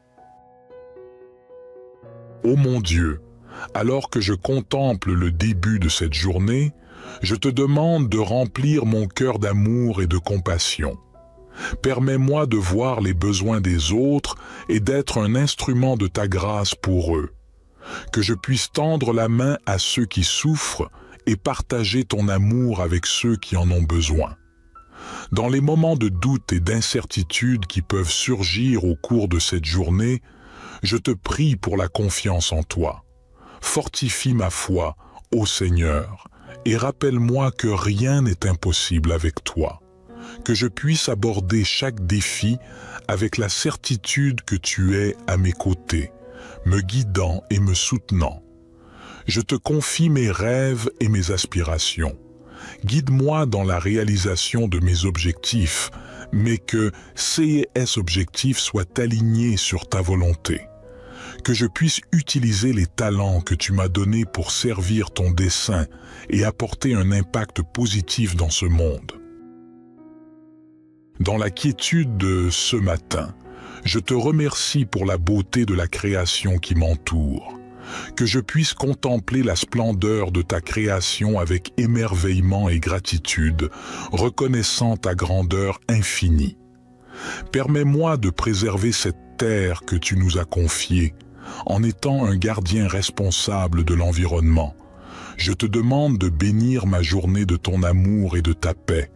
Ô mon Dieu, alors que je contemple le début de cette journée, je te demande de remplir mon cœur d'amour et de compassion. Permets-moi de voir les besoins des autres et d'être un instrument de ta grâce pour eux. Que je puisse tendre la main à ceux qui souffrent et partager ton amour avec ceux qui en ont besoin. Dans les moments de doute et d'incertitude qui peuvent surgir au cours de cette journée, je te prie pour la confiance en toi. Fortifie ma foi, ô Seigneur, et rappelle-moi que rien n'est impossible avec toi. Que je puisse aborder chaque défi avec la certitude que tu es à mes côtés, me guidant et me soutenant. Je te confie mes rêves et mes aspirations. Guide-moi dans la réalisation de mes objectifs, mais que ces objectifs soient alignés sur ta volonté. Que je puisse utiliser les talents que tu m'as donnés pour servir ton dessein et apporter un impact positif dans ce monde. Dans la quiétude de ce matin, je te remercie pour la beauté de la création qui m'entoure. que je puisse contempler la splendeur de ta création avec émerveillement et gratitude, reconnaissant ta grandeur infinie. Permets-moi de préserver cette terre que tu nous as confiée, en étant un gardien responsable de l'environnement. Je te demande de bénir ma journée de ton amour et de ta paix,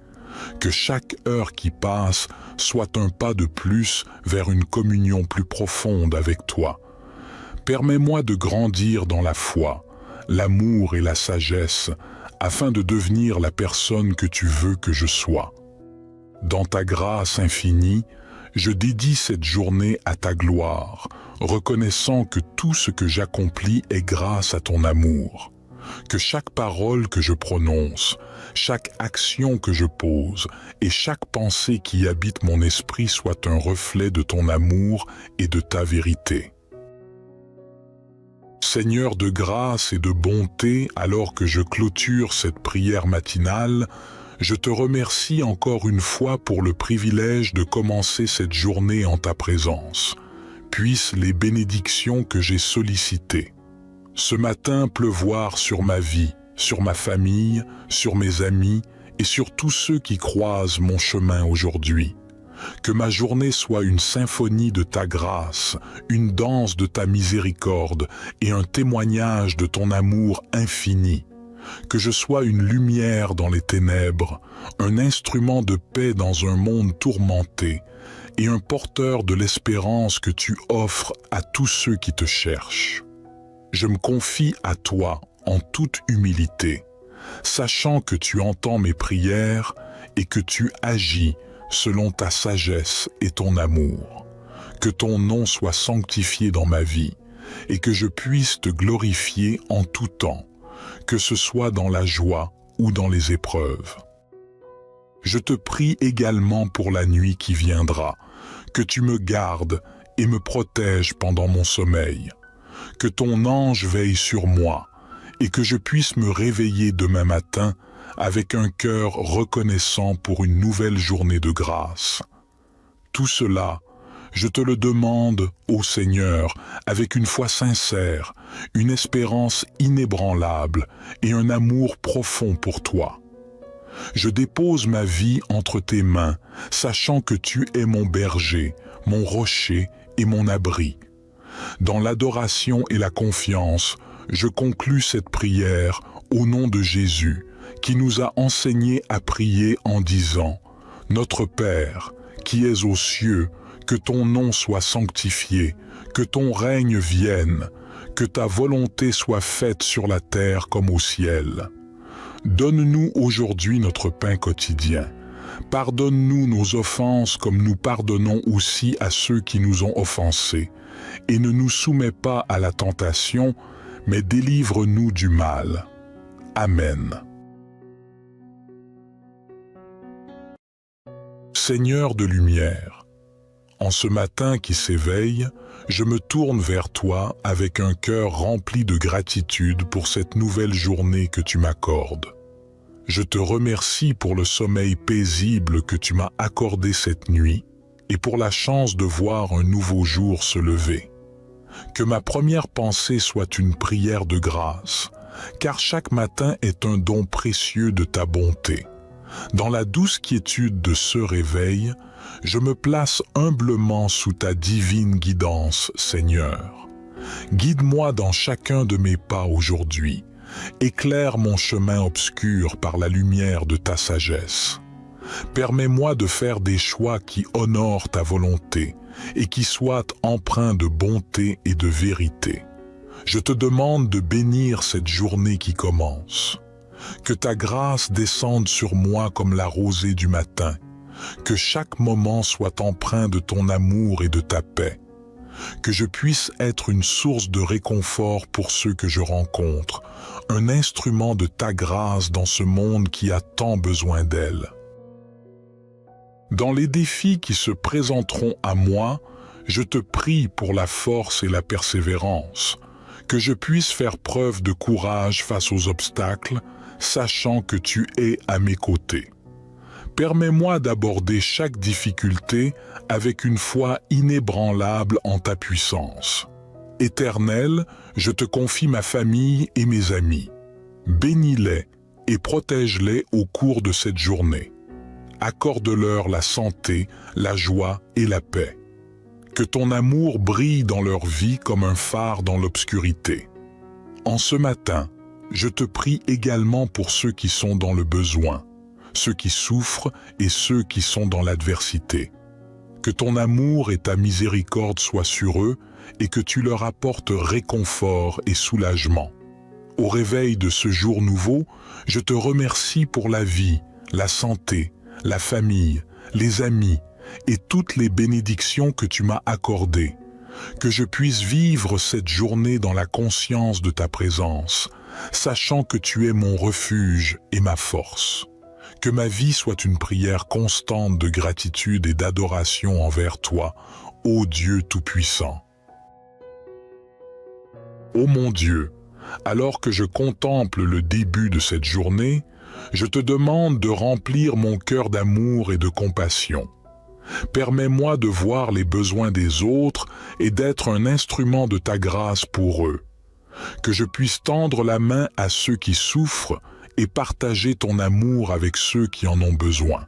que chaque heure qui passe soit un pas de plus vers une communion plus profonde avec toi. Permets-moi de grandir dans la foi, l'amour et la sagesse, afin de devenir la personne que tu veux que je sois. Dans ta grâce infinie, je dédie cette journée à ta gloire, reconnaissant que tout ce que j'accomplis est grâce à ton amour. Que chaque parole que je prononce, chaque action que je pose et chaque pensée qui habite mon esprit soit un reflet de ton amour et de ta vérité. Seigneur de grâce et de bonté, alors que je clôture cette prière matinale, je te remercie encore une fois pour le privilège de commencer cette journée en ta présence. Puissent les bénédictions que j'ai sollicitées ce matin pleuvoir sur ma vie, sur ma famille, sur mes amis et sur tous ceux qui croisent mon chemin aujourd'hui. Que ma journée soit une symphonie de ta grâce, une danse de ta miséricorde et un témoignage de ton amour infini. Que je sois une lumière dans les ténèbres, un instrument de paix dans un monde tourmenté et un porteur de l'espérance que tu offres à tous ceux qui te cherchent. Je me confie à toi en toute humilité, sachant que tu entends mes prières et que tu agis selon ta sagesse et ton amour. Que ton nom soit sanctifié dans ma vie et que je puisse te glorifier en tout temps, que ce soit dans la joie ou dans les épreuves. Je te prie également pour la nuit qui viendra, que tu me gardes et me protèges pendant mon sommeil. Que ton ange veille sur moi et que je puisse me réveiller demain matin avec un cœur reconnaissant pour une nouvelle journée de grâce. Tout cela, je te le demande, ô Seigneur, avec une foi sincère, une espérance inébranlable et un amour profond pour toi. Je dépose ma vie entre tes mains, sachant que tu es mon berger, mon rocher et mon abri. Dans l'adoration et la confiance, je conclus cette prière au nom de Jésus, qui nous a enseigné à prier en disant « Notre Père, qui es aux cieux, que ton nom soit sanctifié, que ton règne vienne, que ta volonté soit faite sur la terre comme au ciel. Donne-nous aujourd'hui notre pain quotidien. Pardonne-nous nos offenses comme nous pardonnons aussi à ceux qui nous ont offensés. Et ne nous soumets pas à la tentation, mais délivre-nous du mal. Amen. Seigneur de lumière, en ce matin qui s'éveille, je me tourne vers toi avec un cœur rempli de gratitude pour cette nouvelle journée que tu m'accordes. Je te remercie pour le sommeil paisible que tu m'as accordé cette nuit et pour la chance de voir un nouveau jour se lever. Que ma première pensée soit une prière de grâce, car chaque matin est un don précieux de ta bonté. Dans la douce quiétude de ce réveil, je me place humblement sous ta divine guidance, Seigneur. Guide-moi dans chacun de mes pas aujourd'hui. Éclaire mon chemin obscur par la lumière de ta sagesse. Permets-moi de faire des choix qui honorent ta volonté et qui soient empreints de bonté et de vérité. Je te demande de bénir cette journée qui commence. Que ta grâce descende sur moi comme la rosée du matin. Que chaque moment soit empreint de ton amour et de ta paix. Que je puisse être une source de réconfort pour ceux que je rencontre, un instrument de ta grâce dans ce monde qui a tant besoin d'elle. Dans les défis qui se présenteront à moi, je te prie pour la force et la persévérance, que je puisse faire preuve de courage face aux obstacles, sachant que tu es à mes côtés. Permets-moi d'aborder chaque difficulté avec une foi inébranlable en ta puissance. Éternel, je te confie ma famille et mes amis. Bénis-les et protège-les au cours de cette journée. Accorde-leur la santé, la joie et la paix. Que ton amour brille dans leur vie comme un phare dans l'obscurité. En ce matin, je te prie également pour ceux qui sont dans le besoin, ceux qui souffrent et ceux qui sont dans l'adversité. Que ton amour et ta miséricorde soient sur eux et que tu leur apportes réconfort et soulagement. Au réveil de ce jour nouveau, je te remercie pour la vie, la santé, la famille, les amis et toutes les bénédictions que tu m'as accordées. Que je puisse vivre cette journée dans la conscience de ta présence, sachant que tu es mon refuge et ma force. Que ma vie soit une prière constante de gratitude et d'adoration envers toi, ô Dieu Tout-Puissant. Ô mon Dieu, alors que je contemple le début de cette journée, je te demande de remplir mon cœur d'amour et de compassion. Permets-moi de voir les besoins des autres et d'être un instrument de ta grâce pour eux. Que je puisse tendre la main à ceux qui souffrent et partager ton amour avec ceux qui en ont besoin.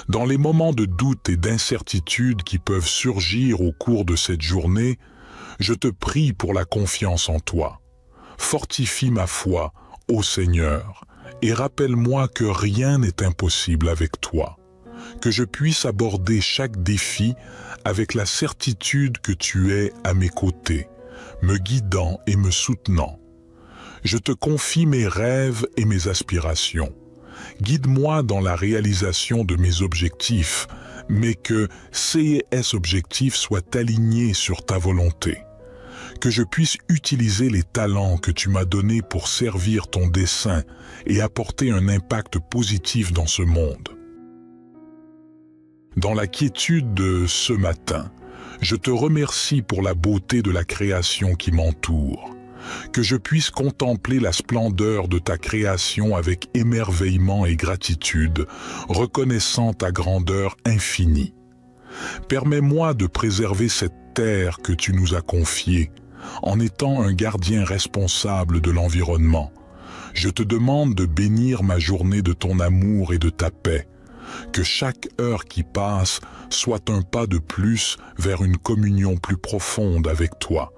Dans les moments de doute et d'incertitude qui peuvent surgir au cours de cette journée, je te prie pour la confiance en toi. Fortifie ma foi, ô Seigneur, et rappelle-moi que rien n'est impossible avec toi. Que je puisse aborder chaque défi avec la certitude que tu es à mes côtés, me guidant et me soutenant. Je te confie mes rêves et mes aspirations. Guide-moi dans la réalisation de mes objectifs, mais que ces objectifs soient alignés sur ta volonté. Que je puisse utiliser les talents que tu m'as donnés pour servir ton dessein et apporter un impact positif dans ce monde. Dans la quiétude de ce matin, je te remercie pour la beauté de la création qui m'entoure. Que je puisse contempler la splendeur de ta création avec émerveillement et gratitude, reconnaissant ta grandeur infinie. Permets-moi de préserver cette terre que tu nous as confiée, en étant un gardien responsable de l'environnement. Je te demande de bénir ma journée de ton amour et de ta paix. Que chaque heure qui passe soit un pas de plus vers une communion plus profonde avec toi.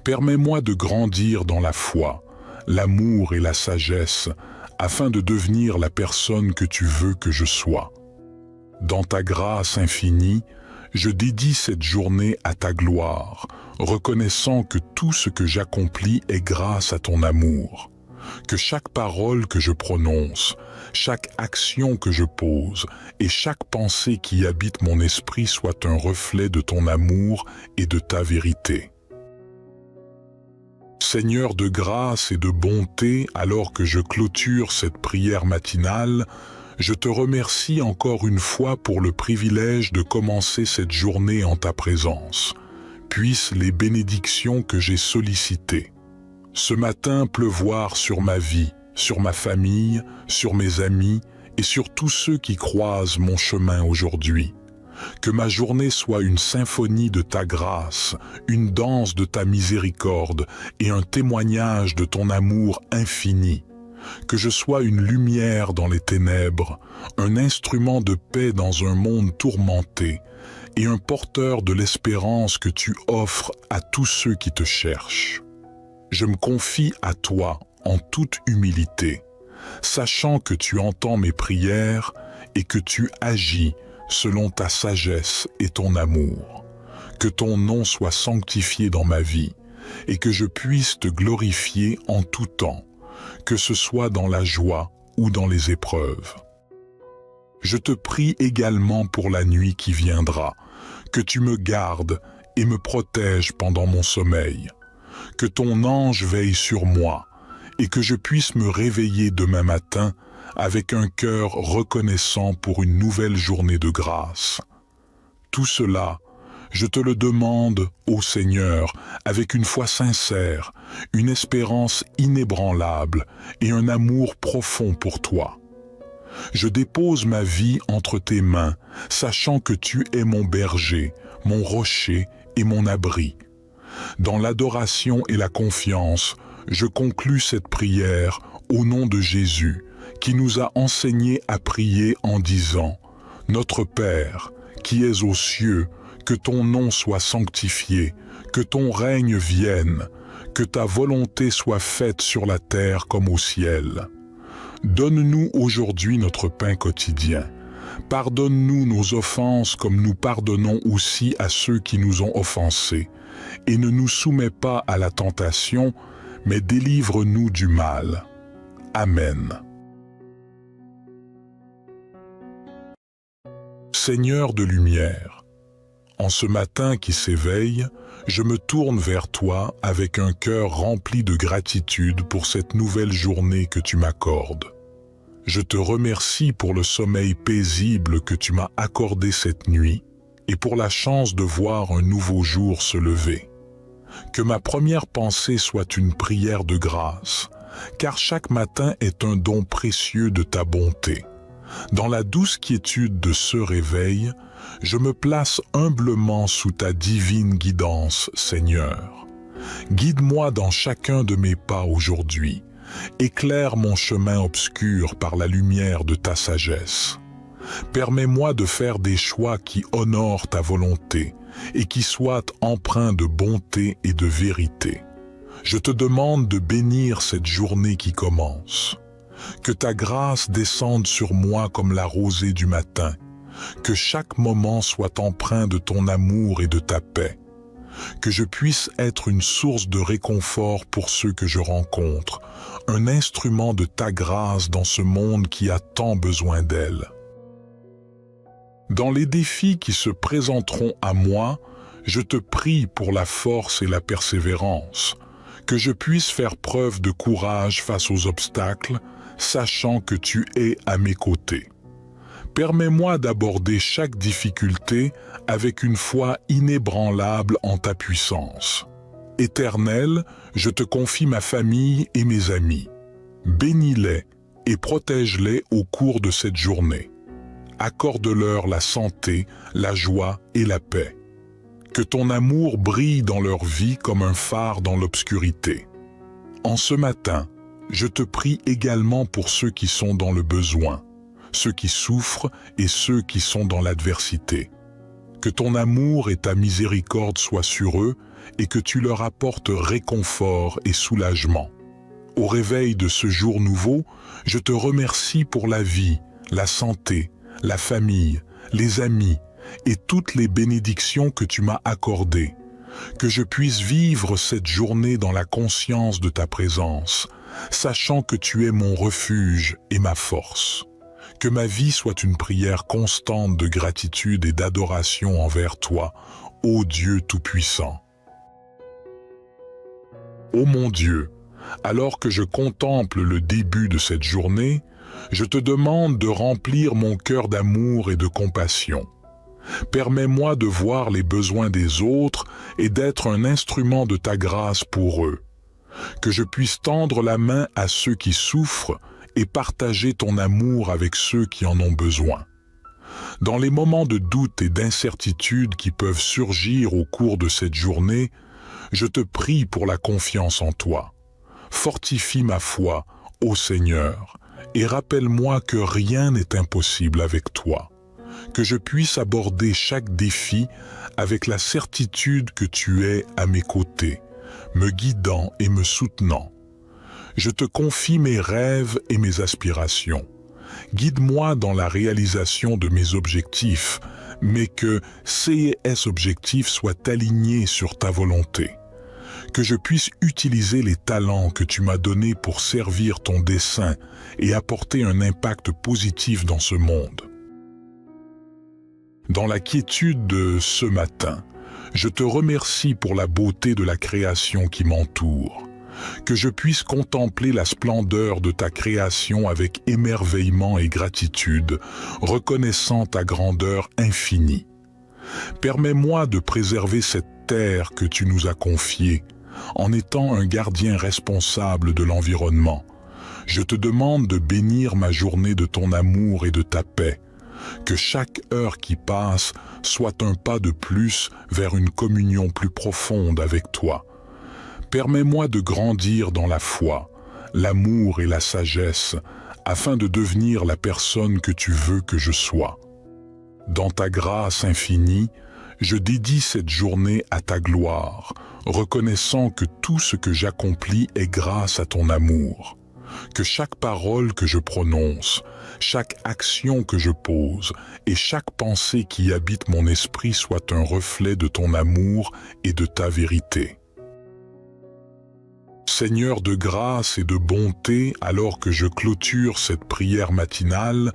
Permets-moi de grandir dans la foi, l'amour et la sagesse, afin de devenir la personne que tu veux que je sois. Dans ta grâce infinie, je dédie cette journée à ta gloire, reconnaissant que tout ce que j'accomplis est grâce à ton amour. Que chaque parole que je prononce, chaque action que je pose et chaque pensée qui habite mon esprit soit un reflet de ton amour et de ta vérité. Seigneur de grâce et de bonté, alors que je clôture cette prière matinale, je te remercie encore une fois pour le privilège de commencer cette journée en ta présence. Puissent les bénédictions que j'ai sollicitées ce matin pleuvoir sur ma vie, sur ma famille, sur mes amis et sur tous ceux qui croisent mon chemin aujourd'hui. Que ma journée soit une symphonie de ta grâce, une danse de ta miséricorde et un témoignage de ton amour infini. Que je sois une lumière dans les ténèbres, un instrument de paix dans un monde tourmenté et un porteur de l'espérance que tu offres à tous ceux qui te cherchent. Je me confie à toi en toute humilité, sachant que tu entends mes prières et que tu agis selon ta sagesse et ton amour. Que ton nom soit sanctifié dans ma vie et que je puisse te glorifier en tout temps, que ce soit dans la joie ou dans les épreuves. Je te prie également pour la nuit qui viendra, que tu me gardes et me protèges pendant mon sommeil. Que ton ange veille sur moi et que je puisse me réveiller demain matin avec un cœur reconnaissant pour une nouvelle journée de grâce. Tout cela, je te le demande, ô Seigneur, avec une foi sincère, une espérance inébranlable et un amour profond pour toi. Je dépose ma vie entre tes mains, sachant que tu es mon berger, mon rocher et mon abri. Dans l'adoration et la confiance, je conclus cette prière au nom de Jésus, qui nous a enseigné à prier en disant « Notre Père, qui es aux cieux, que ton nom soit sanctifié, que ton règne vienne, que ta volonté soit faite sur la terre comme au ciel. Donne-nous aujourd'hui notre pain quotidien. Pardonne-nous nos offenses comme nous pardonnons aussi à ceux qui nous ont offensés. Et ne nous soumets pas à la tentation, mais délivre-nous du mal. Amen. Seigneur de lumière, en ce matin qui s'éveille, je me tourne vers toi avec un cœur rempli de gratitude pour cette nouvelle journée que tu m'accordes. Je te remercie pour le sommeil paisible que tu m'as accordé cette nuit et pour la chance de voir un nouveau jour se lever. Que ma première pensée soit une prière de grâce, car chaque matin est un don précieux de ta bonté. Dans la douce quiétude de ce réveil, je me place humblement sous ta divine guidance, Seigneur. Guide-moi dans chacun de mes pas aujourd'hui. Éclaire mon chemin obscur par la lumière de ta sagesse. Permets-moi de faire des choix qui honorent ta volonté et qui soient empreints de bonté et de vérité. Je te demande de bénir cette journée qui commence. Que ta grâce descende sur moi comme la rosée du matin. Que chaque moment soit empreint de ton amour et de ta paix. Que je puisse être une source de réconfort pour ceux que je rencontre, un instrument de ta grâce dans ce monde qui a tant besoin d'elle. Dans les défis qui se présenteront à moi, je te prie pour la force et la persévérance, que je puisse faire preuve de courage face aux obstacles, sachant que tu es à mes côtés. Permets-moi d'aborder chaque difficulté avec une foi inébranlable en ta puissance. Éternel, je te confie ma famille et mes amis. Bénis-les et protège-les au cours de cette journée. Accorde-leur la santé, la joie et la paix. Que ton amour brille dans leur vie comme un phare dans l'obscurité. En ce matin, je te prie également pour ceux qui sont dans le besoin, ceux qui souffrent et ceux qui sont dans l'adversité. Que ton amour et ta miséricorde soient sur eux et que tu leur apportes réconfort et soulagement. Au réveil de ce jour nouveau, je te remercie pour la vie, la santé, la famille, les amis et toutes les bénédictions que tu m'as accordées. Que je puisse vivre cette journée dans la conscience de ta présence, sachant que tu es mon refuge et ma force. Que ma vie soit une prière constante de gratitude et d'adoration envers toi, ô Dieu Tout-Puissant. Ô mon Dieu, alors que je contemple le début de cette journée, je te demande de remplir mon cœur d'amour et de compassion. Permets-moi de voir les besoins des autres et d'être un instrument de ta grâce pour eux. Que je puisse tendre la main à ceux qui souffrent et partager ton amour avec ceux qui en ont besoin. Dans les moments de doute et d'incertitude qui peuvent surgir au cours de cette journée, je te prie pour la confiance en toi. Fortifie ma foi, ô Seigneur, et rappelle-moi que rien n'est impossible avec toi. Que je puisse aborder chaque défi avec la certitude que tu es à mes côtés, me guidant et me soutenant. Je te confie mes rêves et mes aspirations. Guide-moi dans la réalisation de mes objectifs, mais que ces objectifs soient alignés sur ta volonté. Que je puisse utiliser les talents que tu m'as donnés pour servir ton dessein et apporter un impact positif dans ce monde. Dans la quiétude de ce matin, je te remercie pour la beauté de la création qui m'entoure. Que je puisse contempler la splendeur de ta création avec émerveillement et gratitude, reconnaissant ta grandeur infinie. Permets-moi de préserver cette terre que tu nous as confiée, en étant un gardien responsable de l'environnement. Je te demande de bénir ma journée de ton amour et de ta paix. Que chaque heure qui passe soit un pas de plus vers une communion plus profonde avec toi. Permets-moi de grandir dans la foi, l'amour et la sagesse, afin de devenir la personne que tu veux que je sois. Dans ta grâce infinie, je dédie cette journée à ta gloire, reconnaissant que tout ce que j'accomplis est grâce à ton amour. Que chaque parole que je prononce, chaque action que je pose et chaque pensée qui habite mon esprit soit un reflet de ton amour et de ta vérité. Seigneur de grâce et de bonté, alors que je clôture cette prière matinale,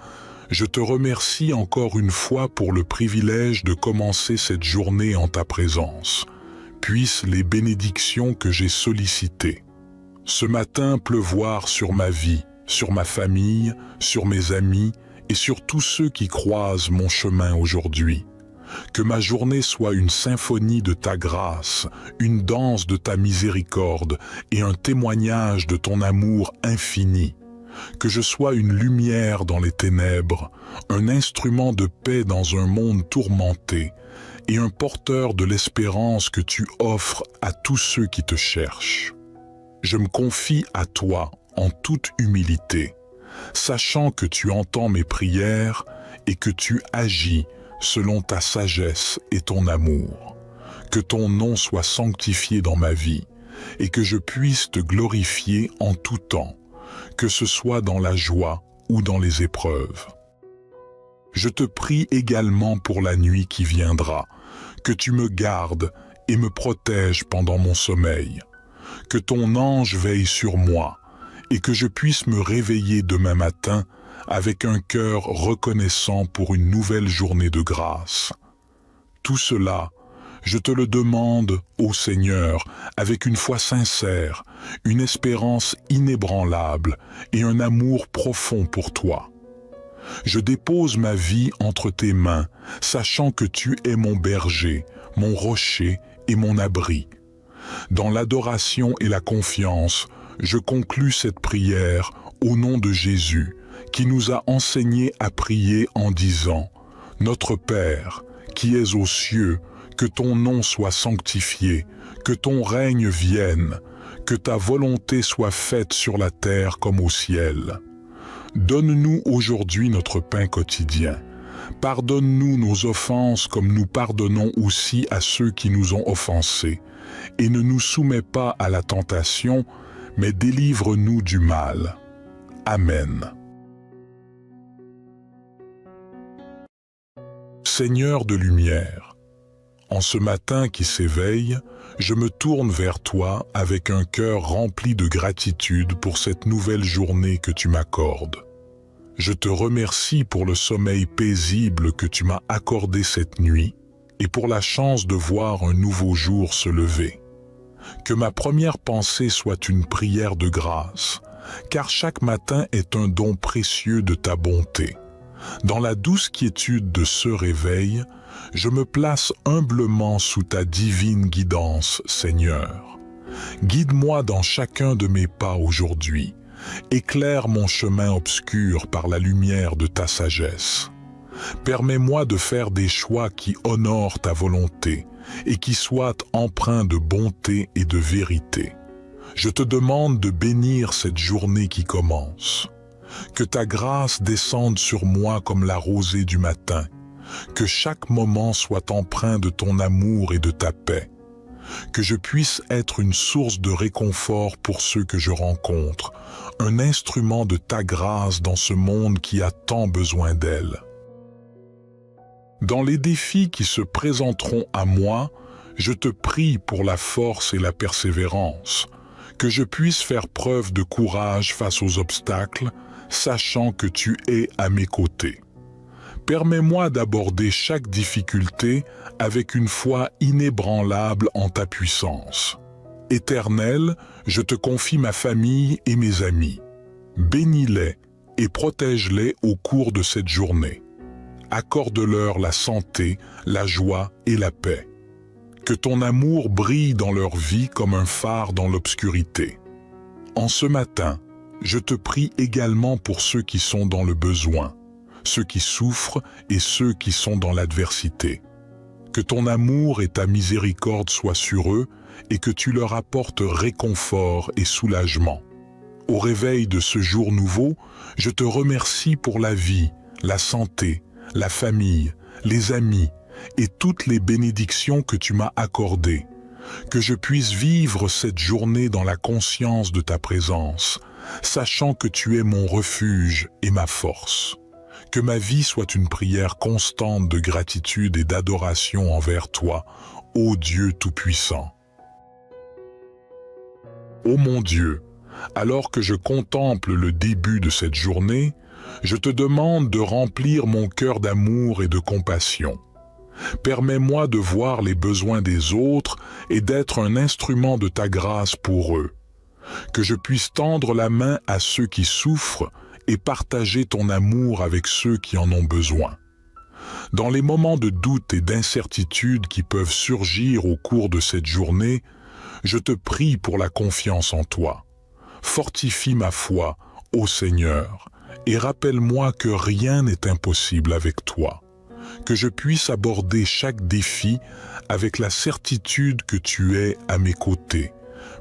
je te remercie encore une fois pour le privilège de commencer cette journée en ta présence. Puissent les bénédictions que j'ai sollicitées ce matin pleuvoir sur ma vie, sur ma famille, sur mes amis et sur tous ceux qui croisent mon chemin aujourd'hui. Que ma journée soit une symphonie de ta grâce, une danse de ta miséricorde et un témoignage de ton amour infini. Que je sois une lumière dans les ténèbres, un instrument de paix dans un monde tourmenté et un porteur de l'espérance que tu offres à tous ceux qui te cherchent. Je me confie à toi en toute humilité, sachant que tu entends mes prières et que tu agis selon ta sagesse et ton amour. Que ton nom soit sanctifié dans ma vie et que je puisse te glorifier en tout temps, que ce soit dans la joie ou dans les épreuves. Je te prie également pour la nuit qui viendra, que tu me gardes et me protèges pendant mon sommeil. Que ton ange veille sur moi et que je puisse me réveiller demain matin avec un cœur reconnaissant pour une nouvelle journée de grâce. Tout cela, je te le demande, ô Seigneur, avec une foi sincère, une espérance inébranlable et un amour profond pour toi. Je dépose ma vie entre tes mains, sachant que tu es mon berger, mon rocher et mon abri. Dans l'adoration et la confiance, je conclus cette prière au nom de Jésus, qui nous a enseigné à prier en disant « Notre Père, qui es aux cieux, que ton nom soit sanctifié, que ton règne vienne, que ta volonté soit faite sur la terre comme au ciel. Donne-nous aujourd'hui notre pain quotidien. Pardonne-nous nos offenses comme nous pardonnons aussi à ceux qui nous ont offensés. Et ne nous soumets pas à la tentation, mais délivre-nous du mal. Amen. Seigneur de lumière, en ce matin qui s'éveille, je me tourne vers toi avec un cœur rempli de gratitude pour cette nouvelle journée que tu m'accordes. Je te remercie pour le sommeil paisible que tu m'as accordé cette nuit et pour la chance de voir un nouveau jour se lever. Que ma première pensée soit une prière de grâce, car chaque matin est un don précieux de ta bonté. Dans la douce quiétude de ce réveil, je me place humblement sous ta divine guidance, Seigneur. Guide-moi dans chacun de mes pas aujourd'hui. Éclaire mon chemin obscur par la lumière de ta sagesse. Permets-moi de faire des choix qui honorent ta volonté et qui soient empreints de bonté et de vérité. Je te demande de bénir cette journée qui commence. Que ta grâce descende sur moi comme la rosée du matin. Que chaque moment soit empreint de ton amour et de ta paix. Que je puisse être une source de réconfort pour ceux que je rencontre, un instrument de ta grâce dans ce monde qui a tant besoin d'elle. Dans les défis qui se présenteront à moi, je te prie pour la force et la persévérance, que je puisse faire preuve de courage face aux obstacles, sachant que tu es à mes côtés. Permets-moi d'aborder chaque difficulté avec une foi inébranlable en ta puissance. Éternel, je te confie ma famille et mes amis. Bénis-les et protège-les au cours de cette journée. Accorde-leur la santé, la joie et la paix. Que ton amour brille dans leur vie comme un phare dans l'obscurité. En ce matin, je te prie également pour ceux qui sont dans le besoin. ceux qui souffrent et ceux qui sont dans l'adversité. Que ton amour et ta miséricorde soient sur eux et que tu leur apportes réconfort et soulagement. Au réveil de ce jour nouveau, je te remercie pour la vie, la santé, la famille, les amis et toutes les bénédictions que tu m'as accordées. Que je puisse vivre cette journée dans la conscience de ta présence, sachant que tu es mon refuge et ma force. Que ma vie soit une prière constante de gratitude et d'adoration envers toi, ô Dieu Tout-Puissant. Ô mon Dieu, alors que je contemple le début de cette journée, je te demande de remplir mon cœur d'amour et de compassion. Permets-moi de voir les besoins des autres et d'être un instrument de ta grâce pour eux. Que je puisse tendre la main à ceux qui souffrent et partager ton amour avec ceux qui en ont besoin. Dans les moments de doute et d'incertitude qui peuvent surgir au cours de cette journée, je te prie pour la confiance en toi. Fortifie ma foi, ô Seigneur, et rappelle-moi que rien n'est impossible avec toi. Que je puisse aborder chaque défi avec la certitude que tu es à mes côtés,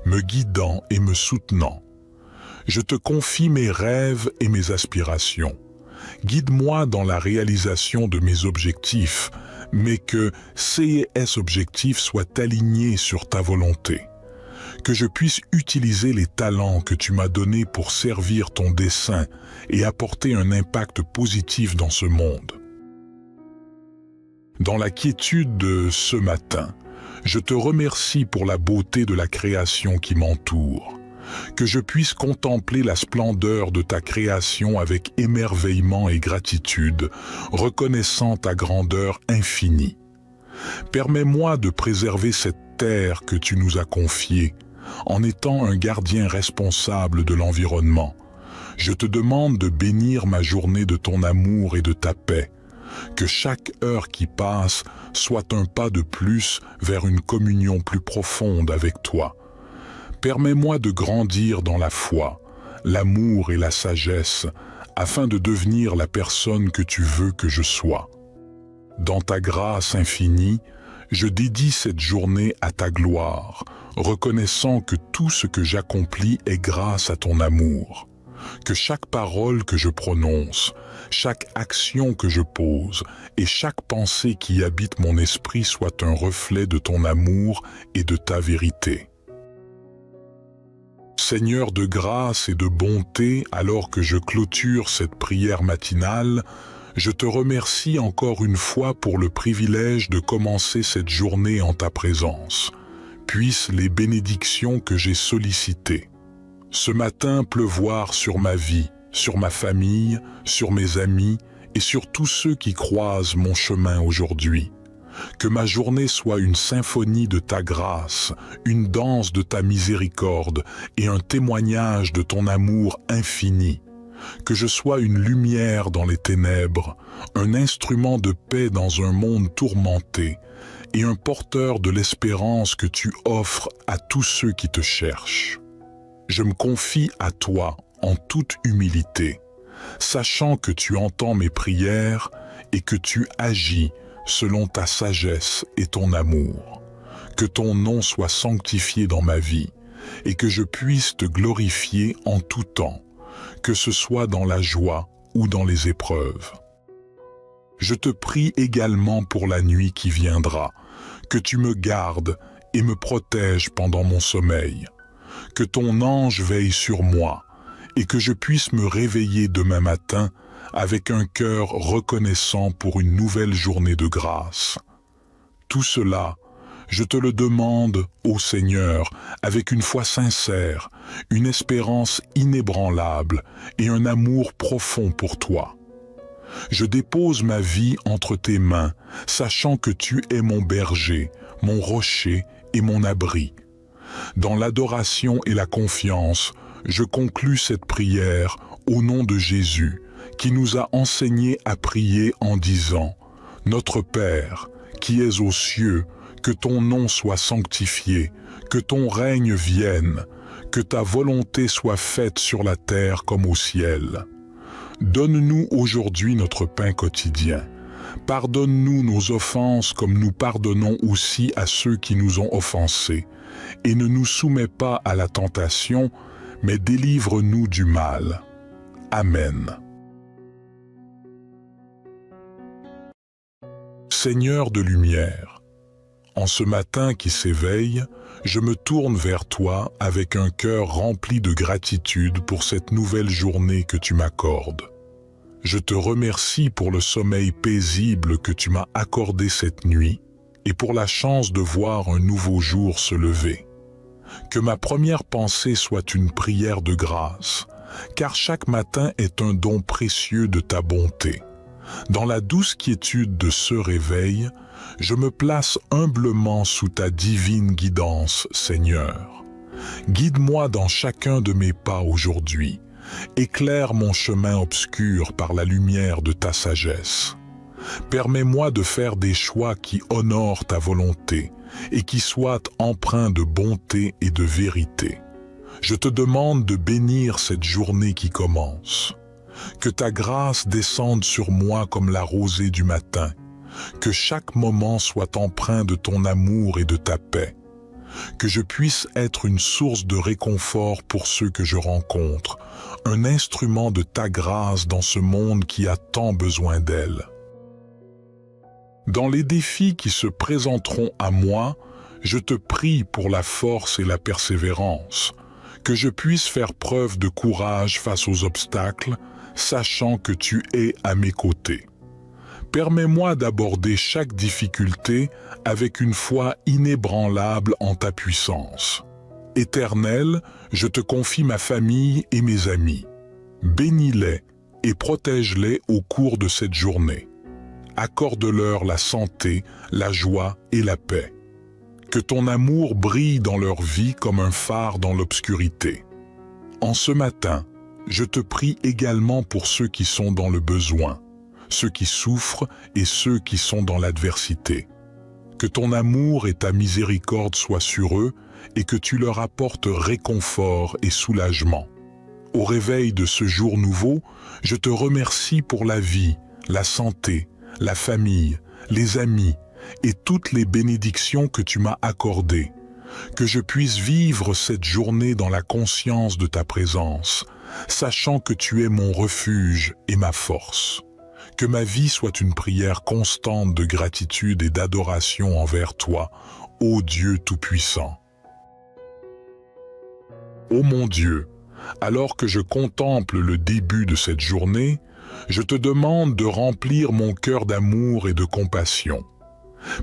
me guidant et me soutenant. Je te confie mes rêves et mes aspirations. Guide-moi dans la réalisation de mes objectifs, mais que ces objectifs soient alignés sur ta volonté. Que je puisse utiliser les talents que tu m'as donnés pour servir ton dessein et apporter un impact positif dans ce monde. Dans la quiétude de ce matin, je te remercie pour la beauté de la création qui m'entoure. Que je puisse contempler la splendeur de ta création avec émerveillement et gratitude, reconnaissant ta grandeur infinie. Permets-moi de préserver cette terre que tu nous as confiée, en étant un gardien responsable de l'environnement. Je te demande de bénir ma journée de ton amour et de ta paix. Que chaque heure qui passe soit un pas de plus vers une communion plus profonde avec toi. Permets-moi de grandir dans la foi, l'amour et la sagesse, afin de devenir la personne que tu veux que je sois. Dans ta grâce infinie, je dédie cette journée à ta gloire, reconnaissant que tout ce que j'accomplis est grâce à ton amour. Que chaque parole que je prononce, chaque action que je pose et chaque pensée qui habite mon esprit soit un reflet de ton amour et de ta vérité. Seigneur de grâce et de bonté, alors que je clôture cette prière matinale, je te remercie encore une fois pour le privilège de commencer cette journée en ta présence. Puissent les bénédictions que j'ai sollicitées ce matin pleuvoir sur ma vie, sur ma famille, sur mes amis et sur tous ceux qui croisent mon chemin aujourd'hui. Que ma journée soit une symphonie de ta grâce, une danse de ta miséricorde et un témoignage de ton amour infini. Que je sois une lumière dans les ténèbres, un instrument de paix dans un monde tourmenté et un porteur de l'espérance que tu offres à tous ceux qui te cherchent. Je me confie à toi en toute humilité, sachant que tu entends mes prières et que tu agis selon ta sagesse et ton amour. Que ton nom soit sanctifié dans ma vie et que je puisse te glorifier en tout temps, que ce soit dans la joie ou dans les épreuves. Je te prie également pour la nuit qui viendra, que tu me gardes et me protèges pendant mon sommeil. Que ton ange veille sur moi et que je puisse me réveiller demain matin avec un cœur reconnaissant pour une nouvelle journée de grâce. Tout cela, je te le demande, ô Seigneur, avec une foi sincère, une espérance inébranlable et un amour profond pour toi. Je dépose ma vie entre tes mains, sachant que tu es mon berger, mon rocher et mon abri. Dans l'adoration et la confiance, je conclus cette prière au nom de Jésus, qui nous a enseigné à prier en disant « Notre Père, qui es aux cieux, que ton nom soit sanctifié, que ton règne vienne, que ta volonté soit faite sur la terre comme au ciel. Donne-nous aujourd'hui notre pain quotidien. Pardonne-nous nos offenses comme nous pardonnons aussi à ceux qui nous ont offensés. Et ne nous soumets pas à la tentation, mais délivre-nous du mal. Amen. Seigneur de lumière, en ce matin qui s'éveille, je me tourne vers toi avec un cœur rempli de gratitude pour cette nouvelle journée que tu m'accordes. Je te remercie pour le sommeil paisible que tu m'as accordé cette nuit et pour la chance de voir un nouveau jour se lever. Que ma première pensée soit une prière de grâce, car chaque matin est un don précieux de ta bonté. Dans la douce quiétude de ce réveil, je me place humblement sous ta divine guidance, Seigneur. Guide-moi dans chacun de mes pas aujourd'hui. Éclaire mon chemin obscur par la lumière de ta sagesse. Permets-moi de faire des choix qui honorent ta volonté et qui soient empreints de bonté et de vérité. Je te demande de bénir cette journée qui commence. Que ta grâce descende sur moi comme la rosée du matin. Que chaque moment soit empreint de ton amour et de ta paix. Que je puisse être une source de réconfort pour ceux que je rencontre, un instrument de ta grâce dans ce monde qui a tant besoin d'elle. Dans les défis qui se présenteront à moi, je te prie pour la force et la persévérance, que je puisse faire preuve de courage face aux obstacles, sachant que tu es à mes côtés. Permets-moi d'aborder chaque difficulté avec une foi inébranlable en ta puissance. Éternel, je te confie ma famille et mes amis. Bénis-les et protège-les au cours de cette journée. Accorde-leur la santé, la joie et la paix. Que ton amour brille dans leur vie comme un phare dans l'obscurité. En ce matin, je te prie également pour ceux qui sont dans le besoin, ceux qui souffrent et ceux qui sont dans l'adversité. Que ton amour et ta miséricorde soient sur eux et que tu leur apportes réconfort et soulagement. Au réveil de ce jour nouveau, je te remercie pour la vie, la santé, la famille, les amis et toutes les bénédictions que tu m'as accordées. Que je puisse vivre cette journée dans la conscience de ta présence, sachant que tu es mon refuge et ma force. Que ma vie soit une prière constante de gratitude et d'adoration envers toi, ô Dieu Tout-Puissant. Ô mon Dieu, alors que je contemple le début de cette journée, je te demande de remplir mon cœur d'amour et de compassion.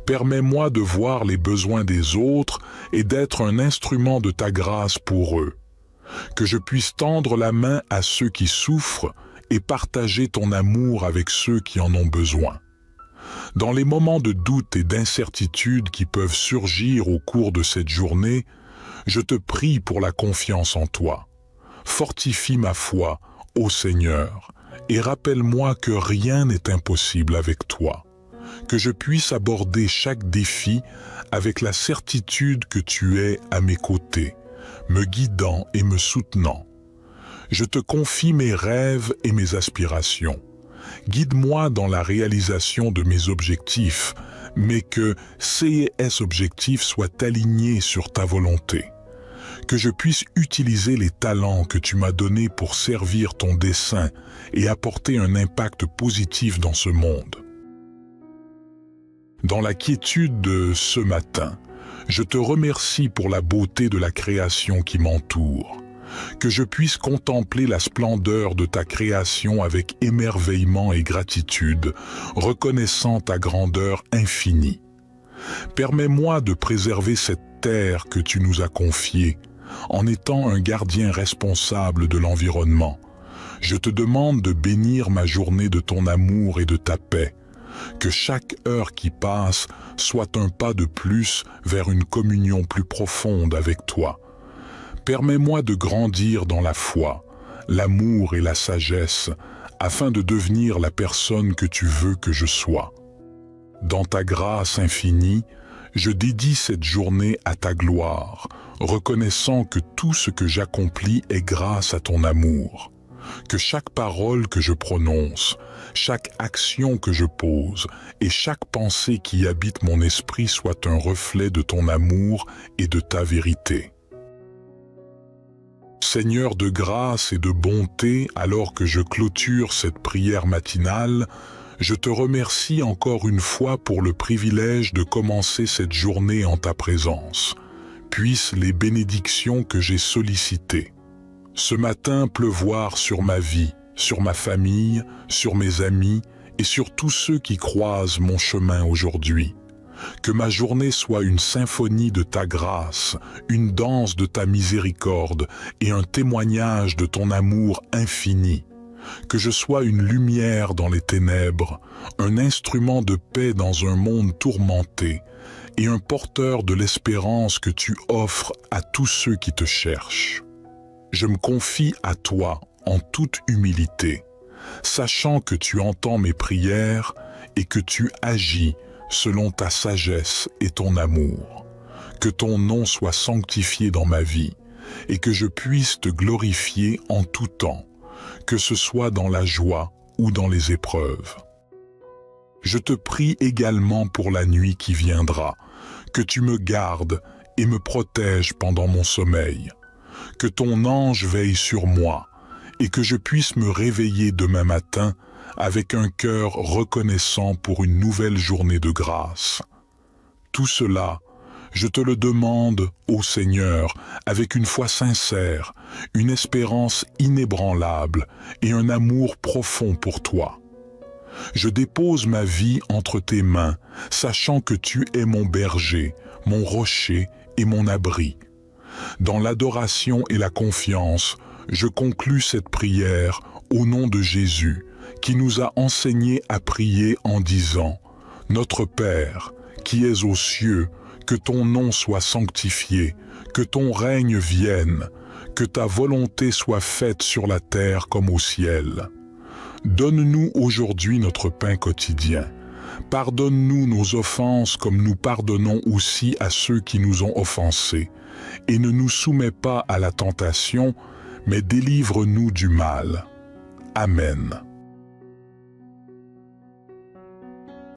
Permets-moi de voir les besoins des autres et d'être un instrument de ta grâce pour eux. Que je puisse tendre la main à ceux qui souffrent et partager ton amour avec ceux qui en ont besoin. Dans les moments de doute et d'incertitude qui peuvent surgir au cours de cette journée, je te prie pour la confiance en toi. Fortifie ma foi, ô Seigneur, et rappelle-moi que rien n'est impossible avec toi. Que je puisse aborder chaque défi avec la certitude que tu es à mes côtés, me guidant et me soutenant. Je te confie mes rêves et mes aspirations. Guide-moi dans la réalisation de mes objectifs, mais que ces objectifs soient alignés sur ta volonté. Que je puisse utiliser les talents que tu m'as donnés pour servir ton dessein et apporter un impact positif dans ce monde. Dans la quiétude de ce matin, je te remercie pour la beauté de la création qui m'entoure. Que je puisse contempler la splendeur de ta création avec émerveillement et gratitude, reconnaissant ta grandeur infinie. Permets-moi de préserver cette terre que tu nous as confiée, en étant un gardien responsable de l'environnement. Je te demande de bénir ma journée de ton amour et de ta paix. Que chaque heure qui passe soit un pas de plus vers une communion plus profonde avec toi. Permets-moi de grandir dans la foi, l'amour et la sagesse, afin de devenir la personne que tu veux que je sois. Dans ta grâce infinie, je dédie cette journée à ta gloire, reconnaissant que tout ce que j'accomplis est grâce à ton amour. Que chaque parole que je prononce, chaque action que je pose et chaque pensée qui habite mon esprit soit un reflet de ton amour et de ta vérité. Seigneur de grâce et de bonté, alors que je clôture cette prière matinale, je te remercie encore une fois pour le privilège de commencer cette journée en ta présence. Puissent les bénédictions que j'ai sollicitées ce matin pleuvoir sur ma vie, sur ma famille, sur mes amis et sur tous ceux qui croisent mon chemin aujourd'hui. Que ma journée soit une symphonie de ta grâce, une danse de ta miséricorde et un témoignage de ton amour infini. Que je sois une lumière dans les ténèbres, un instrument de paix dans un monde tourmenté et un porteur de l'espérance que tu offres à tous ceux qui te cherchent. Je me confie à toi en toute humilité, sachant que tu entends mes prières et que tu agis selon ta sagesse et ton amour. Que ton nom soit sanctifié dans ma vie et que je puisse te glorifier en tout temps, que ce soit dans la joie ou dans les épreuves. Je te prie également pour la nuit qui viendra, que tu me gardes et me protèges pendant mon sommeil. Que ton ange veille sur moi et que je puisse me réveiller demain matin avec un cœur reconnaissant pour une nouvelle journée de grâce. Tout cela, je te le demande, ô Seigneur, avec une foi sincère, une espérance inébranlable et un amour profond pour toi. Je dépose ma vie entre tes mains, sachant que tu es mon berger, mon rocher et mon abri. Dans l'adoration et la confiance, je conclus cette prière au nom de Jésus, qui nous a enseigné à prier en disant « Notre Père, qui es aux cieux, que ton nom soit sanctifié, que ton règne vienne, que ta volonté soit faite sur la terre comme au ciel. Donne-nous aujourd'hui notre pain quotidien. Pardonne-nous nos offenses comme nous pardonnons aussi à ceux qui nous ont offensés. Et ne nous soumets pas à la tentation, mais délivre-nous du mal. Amen.